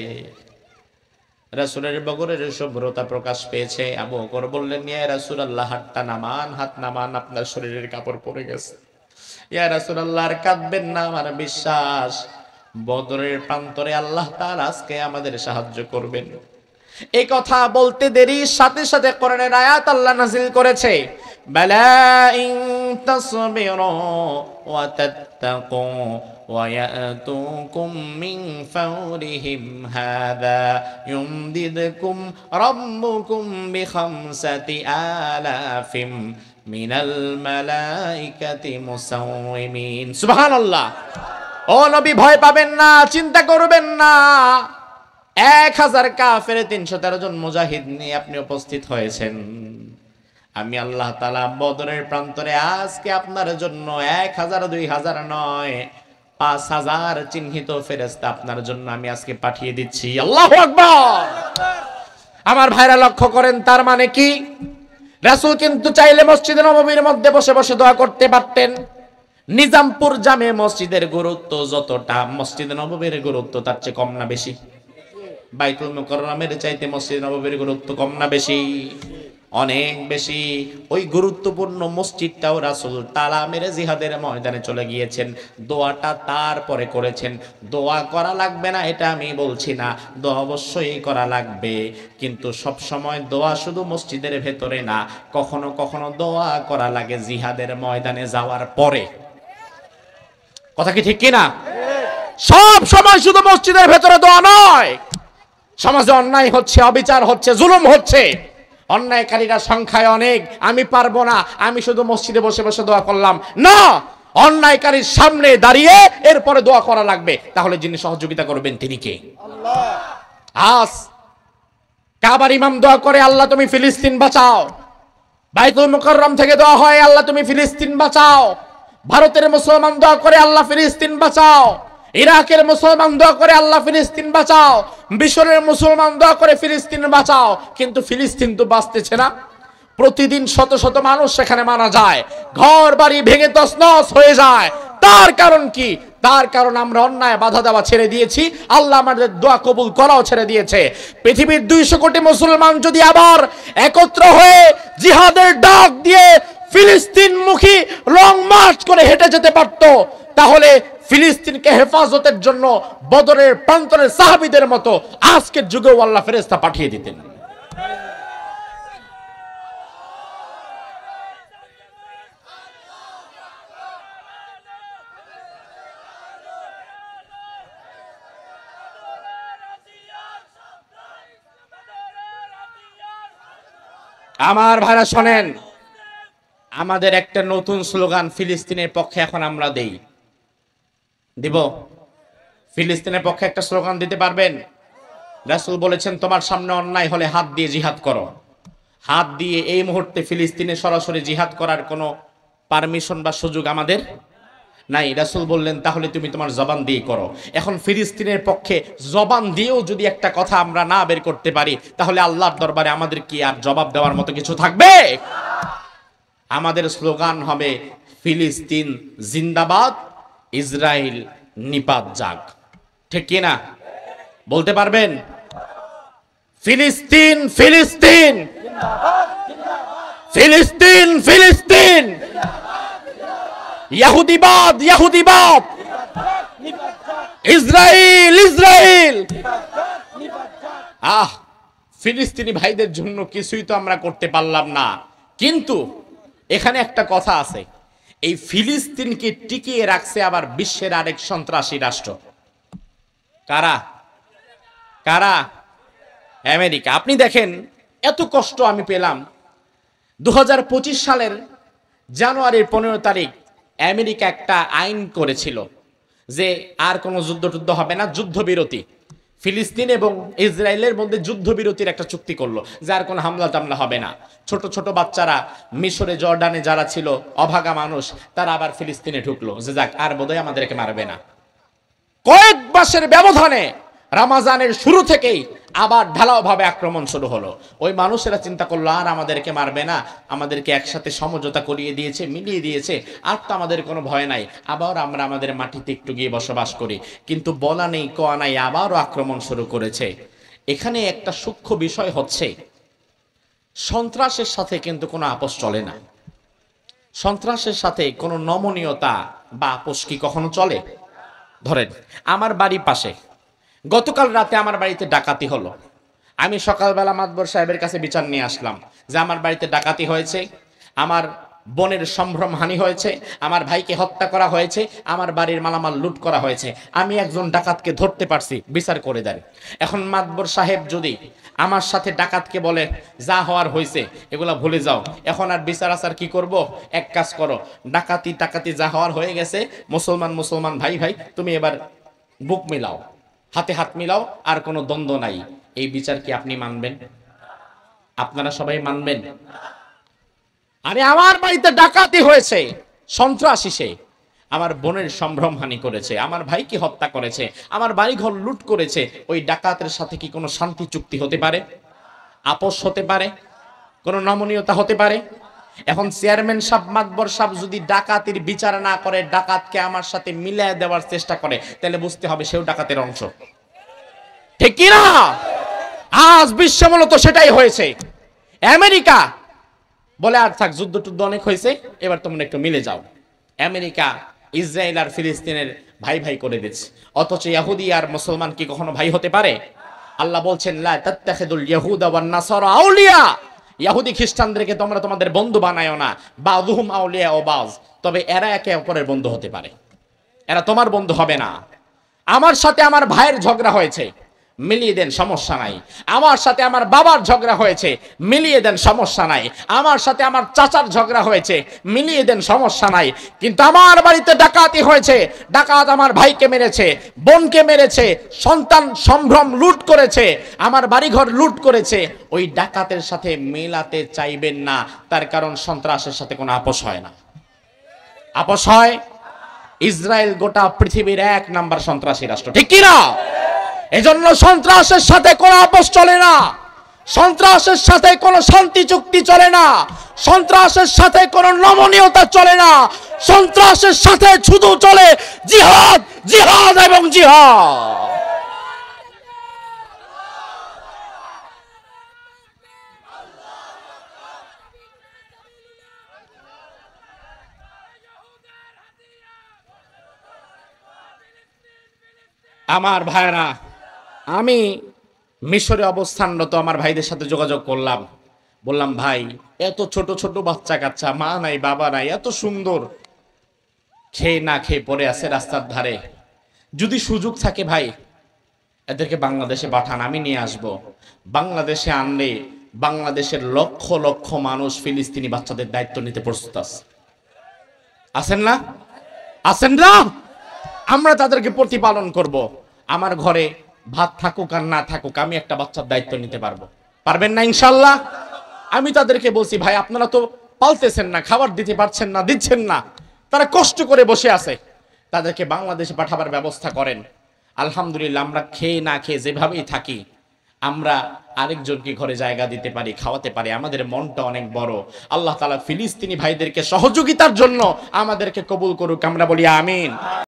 রাসূলের বগরের শুভ্রতা প্রকাশ পেয়েছে। আবু বকর বললেন, ইয়া রাসূলুল্লাহ, হাতটা নামান, হাত নামান, আপনার শরীরের কাপড় পরে গেছে। ইয়া রাসূলুল্লাহ, আর কাঁদবেন না, আমার বিশ্বাস বদরের প্রান্তরে আল্লাহ তাআলা আজকে আমাদের সাহায্য করবেন। এই কথা বলতে দেরি সাথে সাথে কোরআনের আয়াত আল্লাহ নাযিল করেছে, বালা ইন তাসবিরু ওয়া তাত্তাকু ওয়া ইয়াতুকুম মিন ফাওরিহিম হাযা ইউমদিদকুম রাব্বুকুম বিখামসাতি আলাফিম মিনাল মালাইকাতি মুসাওয়িমিন। সুবহানাল্লাহ। ও নবী, ভয় পাবেন না, চিন্তা করবেন না। 1000 কাফের 313 জন মুজাহিদ নিয়ে আপনি উপস্থিত হয়েছেন। আমি আল্লাহ তাআলা বদরের প্রান্তরে আজকে আপনার জন্য 1000 2000 নয় 5000 চিহ্নিত ফেরেশতা আপনার জন্য আমি আজকে পাঠিয়ে দিচ্ছি। আল্লাহু আকবার। আমার ভাইরা লক্ষ্য করেন, তার মানে কি? রাসূল কিন্তু চাইলে মসজিদে নববীর মধ্যে বসে বসে দোয়া করতে পারতেন। নিজামপুর জামে মসজিদের গুরুত্ব যতটা, মসজিদে নববীর গুরুত্ব তার চেয়ে কম না বেশি? বাইতুল মুকাররমের চাইতে মসজিদ নববীর গুরুত্ব কম না বেশি? অনেক বেশি। ওই গুরুত্বপূর্ণ মসজিদটাও রাসূল তালা মেরে জিহাদের ময়দানে চলে গিয়েছেন, দোয়াটা তারপরে করেছেন। দোয়া করা লাগবে না এটা আমি বলছি না, দোয়া অবশ্যই করা লাগবে, কিন্তু সব সময় দোয়া শুধু মসজিদের ভেতরে না, কখনো কখনো দোয়া করা লাগে জিহাদের ময়দানে যাওয়ার পরে। কথা কি ঠিক কিনা? সব সময় শুধু মসজিদের ভেতরে দোয়া নয়। সমাজে অন্যায় হচ্ছে, অবিচার হচ্ছে, জুলুম হচ্ছে, অন্যায়কারীরা সংখ্যায় অনেক, আমি পারবো না, আমি শুধু মসজিদে বসে বসে দোয়া করলাম না। অন্যায়কারীর সামনে দাঁড়িয়ে এরপরে দোয়া করা লাগবে, তাহলে যিনি সহযোগিতা করবেন তিনি কে? আল্লাহ। আজ কাবার ইমাম দোয়া করে, আল্লাহ তুমি ফিলিস্তিন বাঁচাও। বাইতুল মুকাররম থেকে দোয়া হয়, আল্লাহ তুমি ফিলিস্তিন বাঁচাও। ভারতের মুসলমান দোয়া করে, আল্লাহ ফিলিস্তিন বাঁচাও। ইরাকের মুসলমান দোয়া করে, আল্লাহ ফিলিস্তিন বাঁচাও। মিশরের মুসলমান দোয়া করে, ফিলিস্তিন বাঁচাও। কিন্তু ফিলিস্তিন তো বাঁচতেছে না, প্রতিদিন শত শত মানুষ সেখানে মারা যায়, ঘর বাড়ি ভেঙে তছনছ হয়ে যায়। তার কারণ কি? তার কারণ আমরা অন্যায় বাধা দেওয়া ছেড়ে দিয়েছি, আল্লাহ আমাদের দোয়া কবুল করাও ছেড়ে দিয়েছে। পৃথিবীর 200 কোটি মুসলমান যদি আবার একত্র হয়ে জিহাদের ডাক দিয়ে ফিলিস্তিনমুখী লং মার্চ করে হেঁটে যেতে পারত, তাহলে ফিলিস্তিনকে হেফাজতের জন্য বদরের প্রান্তরের সাহাবীদের মতো আজকের যুগেও আল্লাহ ফেরেশতা পাঠিয়ে দিতেন। আমার ভাইরা শোনেন, আমাদের একটা নতুন স্লোগান ফিলিস্তিনের পক্ষে এখন আমরা দেই, দিব? ফিলিস্তিনের পক্ষে একটা স্লোগান দিতে পারবেন? রাসূল বলেছেন, তোমার সামনে অন্যায় হলে হাত দিয়ে জিহাদ করো। হাত দিয়ে এই মুহূর্তে ফিলিস্তিনে সরাসরি জিহাদ করার কোনো পারমিশন বা সুযোগ আমাদের নাই। রাসূল বললেন, তাহলে তুমি তোমার জবান দিয়ে করো। এখন ফিলিস্তিনের পক্ষে জবান দিয়েও যদি একটা কথা আমরা না বের করতে পারি, তাহলে আল্লাহর দরবারে আমাদের কি আর জবাব দেওয়ার মতো কিছু থাকবে? আমাদের স্লোগান হবে, ফিলিস্তিন জিন্দাবাদ, ইসরায়েল নিপাত যাক। ঠিক কিনা? বলতে পারবেন? ফিলিস্তিন ফিলিস্তিন, ফিলিস্তিন ফিলিস্তিন, ইহুদিবাদ ইহুদিবাদ, ইসরায়েল ইসরায়েল। ফিলিস্তিনি ভাইদের জন্য কিছুই তো আমরা করতে পারলাম না, কিন্তু এখানে একটা কথা আছে, এই ফিলিস্তিনকে টিকিয়ে রাখছে আবার বিশ্বের আরেক সন্ত্রাসী রাষ্ট্র। কারা? কারা? আমেরিকা। আপনি দেখেন, এত কষ্ট আমি পেলাম। 2025 সালের জানুয়ারির 15 তারিখ আমেরিকা একটা আইন করেছিল যে আর কোনো যুদ্ধ হবে না, যুদ্ধবিরতি। ফিলিস্তিন এবং ইসরায়েলের মধ্যে যুদ্ধবিরতির একটা চুক্তি করলো, যার কোনো হামলা টামলা হবে না। ছোট ছোট বাচ্চারা মিশরে জর্ডানে যারা ছিল অভাগা মানুষ, তারা আবার ফিলিস্তিনে ঢুকলো, যে যাক আর বোধহয় আমাদেরকে মারবে না। কয়েক মাসের ব্যবধানে রমজানের শুরু থেকেই আবার ঢালাওভাবে আক্রমণ শুরু হলো। ওই মানুষেরা চিন্তা করলো আর আমাদেরকে মারবে না, আমাদেরকে একসাথে সমঝোতা করিয়ে দিয়েছে, মিলিয়ে দিয়েছে, আর তো আমাদের কোনো ভয় নাই, আবার আমরা আমাদের মাটিতে একটু গিয়ে বসবাস করি। কিন্তু বলা নেই কোয়া নাই, আবারও আক্রমণ শুরু করেছে। এখানে একটা সূক্ষ্ম বিষয় হচ্ছে, সন্ত্রাসের সাথে কিন্তু কোনো আপোষ চলে না। সন্ত্রাসের সাথে কোনো নমনীয়তা বা আপোষ কি কখনো চলে? ধরেন আমার বাড়ির পাশে গতকাল রাতে আমার বাড়িতে ডাকাতি হলো। আমি সকালবেলা মাতবর সাহেবের কাছে বিচার নিয়ে আসলাম যে আমার বাড়িতে ডাকাতি হয়েছে, আমার বোনের সম্ভ্রমহানি হয়েছে, আমার ভাইকে হত্যা করা হয়েছে, আমার বাড়ির মালামাল লুট করা হয়েছে। আমি একজন ডাকাতকে ধরতে পারছি, বিচার করে দেন। এখন মাতবর সাহেব যদি আমার সাথে ডাকাতকে বলে যা হওয়ার হয়েছে এগুলা ভুলে যাও, এখন আর বিচার আচার কি করব? এক কাজ করো, ডাকাতি টাকাতি যা হওয়ার হয়ে গেছে, মুসলমান মুসলমান ভাই ভাই তুমি এবার বুক মিলাও, হাতে হাত মিলাও, আর কোনো দ্বন্দ্ব নাই। এই বিচার কি আপনি মানবেন? আপনারা সবাই মানবেন? আরে আমার বাড়িতে ডাকাতি হয়েছে, সন্ত্রাসী সে আমার বোনের সম্ভ্রমহানি করেছে, আমার ভাইকে হত্যা করেছে, আমার বাড়িঘর লুট করেছে, ওই ডাকাতের সাথে কি কোনো শান্তি চুক্তি হতে পারে? আপোষ হতে পারে? কোনো নমনীয়তা হতে পারে? এখন চেয়ারম্যান সাহেব মাতবর সাহেব যদি ডাকাতির বিচার না করে, ডাকাতকে আমার সাথে মিলিয়ে দেওয়ার চেষ্টা করে, তাহলে বুঝতে হবে সেও ডাকাতের অংশ। ঠিক কি না? আজ বিশ্ব মূলত সেটাই হয়েছে। আমেরিকা বলে আর থাক, যুদ্ধ টুদ্ধ অনেক হয়েছে, এবার তোমরা একটু মিলে যাও। আমেরিকা ইসরায়েল আর ফিলিস্তিনের ভাই ভাই করে দিচ্ছে, অথচ ইহুদি আর মুসলমান কি কখনো ভাই হতে পারে? আল্লাহ বলছেন লা তাত্তাখিদুল ইয়াহুদা ওয়ান নাসারা আউলিয়া, ইহুদি খ্রিস্টানদেরকে তোমরা তোমাদের বন্ধু বানায়ো না, বাযুহুম আউলিয়া ও বাজ, তবে এরা একে অপরের বন্ধু হতে পারে, এরা তোমার বন্ধু হবে না। আমার সাথে আমার ভাইয়ের ঝগড়া হয়েছে, মিলিয়ে দেন, সমস্যা নাই। আমার সাথে আমার বাবার ঝগড়া হয়েছে, মিলিয়ে দেন, সমস্যা নাই। আমার সাথে আমার চাচার ঝগড়া হয়েছে, মিলিয়ে দেন, সমস্যা নাই। কিন্তু আমার বাড়িতে ডাকাতি হয়েছে, ডাকাত আমার ভাইকে মেরেছে, বোনকে মেরেছে, সন্তান সম্ভ্রম লুট করেছে, আমার বাড়িঘর লুট করেছে, ওই ডাকাতের সাথে মেলাতে চাইবেন না। তার কারণ সন্ত্রাসের সাথে কোনো আপোষ হয় না। আপোষ হয়? ইসরায়েল গোটা পৃথিবীর 1 নাম্বার সন্ত্রাসী রাষ্ট্র, ঠিক কি না? এজন্য সন্ত্রাসের সাথে কোনো আপোষ চলে না, সন্ত্রাসের সাথে কোনো শান্তি চুক্তি চলে না, সন্ত্রাসের সাথে কোনো নমনীয়তা চলে না, সন্ত্রাসের সাথে শুধু চলে জিহাদ, জিহাদ এবং জিহাদ। আমার ভাইরা, আমি মিশরে অবস্থানরত আমার ভাইদের সাথে যোগাযোগ করলাম, বললাম ভাই এত ছোট ছোট বাচ্চা কাচ্চা, মা নাই বাবা নাই, এত সুন্দর, খেয়ে না খেয়ে পড়ে আছে রাস্তার ধারে, যদি সুযোগ থাকে ভাই এদেরকে বাংলাদেশে পাঠান, আমি নিয়ে আসব। বাংলাদেশে আনলে বাংলাদেশের লক্ষ লক্ষ মানুষ ফিলিস্তিনি বাচ্চাদের দায়িত্ব নিতে প্রস্তুত আছে, আছেন না? আছেন না? আমরা তাদেরকে প্রতিপালন করব। আমার ঘরে ভাত থাকুক আর না থাকুক, আমি একটা বাচ্চার দায়িত্ব নিতে পারবো। পারবেন না ইনশাল্লাহ? আমি তাদেরকে বলছি ভাই আপনারা তো পালতেছেন না, খাবার দিতে পারছেন না, দিচ্ছেন না, তারা কষ্ট করে বসে আছে, তাদেরকে বাংলাদেশে পাঠাবার ব্যবস্থা করেন। আলহামদুলিল্লাহ, আমরা খেয়ে না খেয়ে যেভাবেই থাকি, আমরা আরেকজনকে ঘরে জায়গা দিতে পারি, খাওয়াতে পারি, আমাদের মনটা অনেক বড়। আল্লাহ তাআলা ফিলিস্তিনি ভাইদেরকে সহযোগিতার জন্য আমাদেরকে কবুল করুক, আমরা বলি আমিন।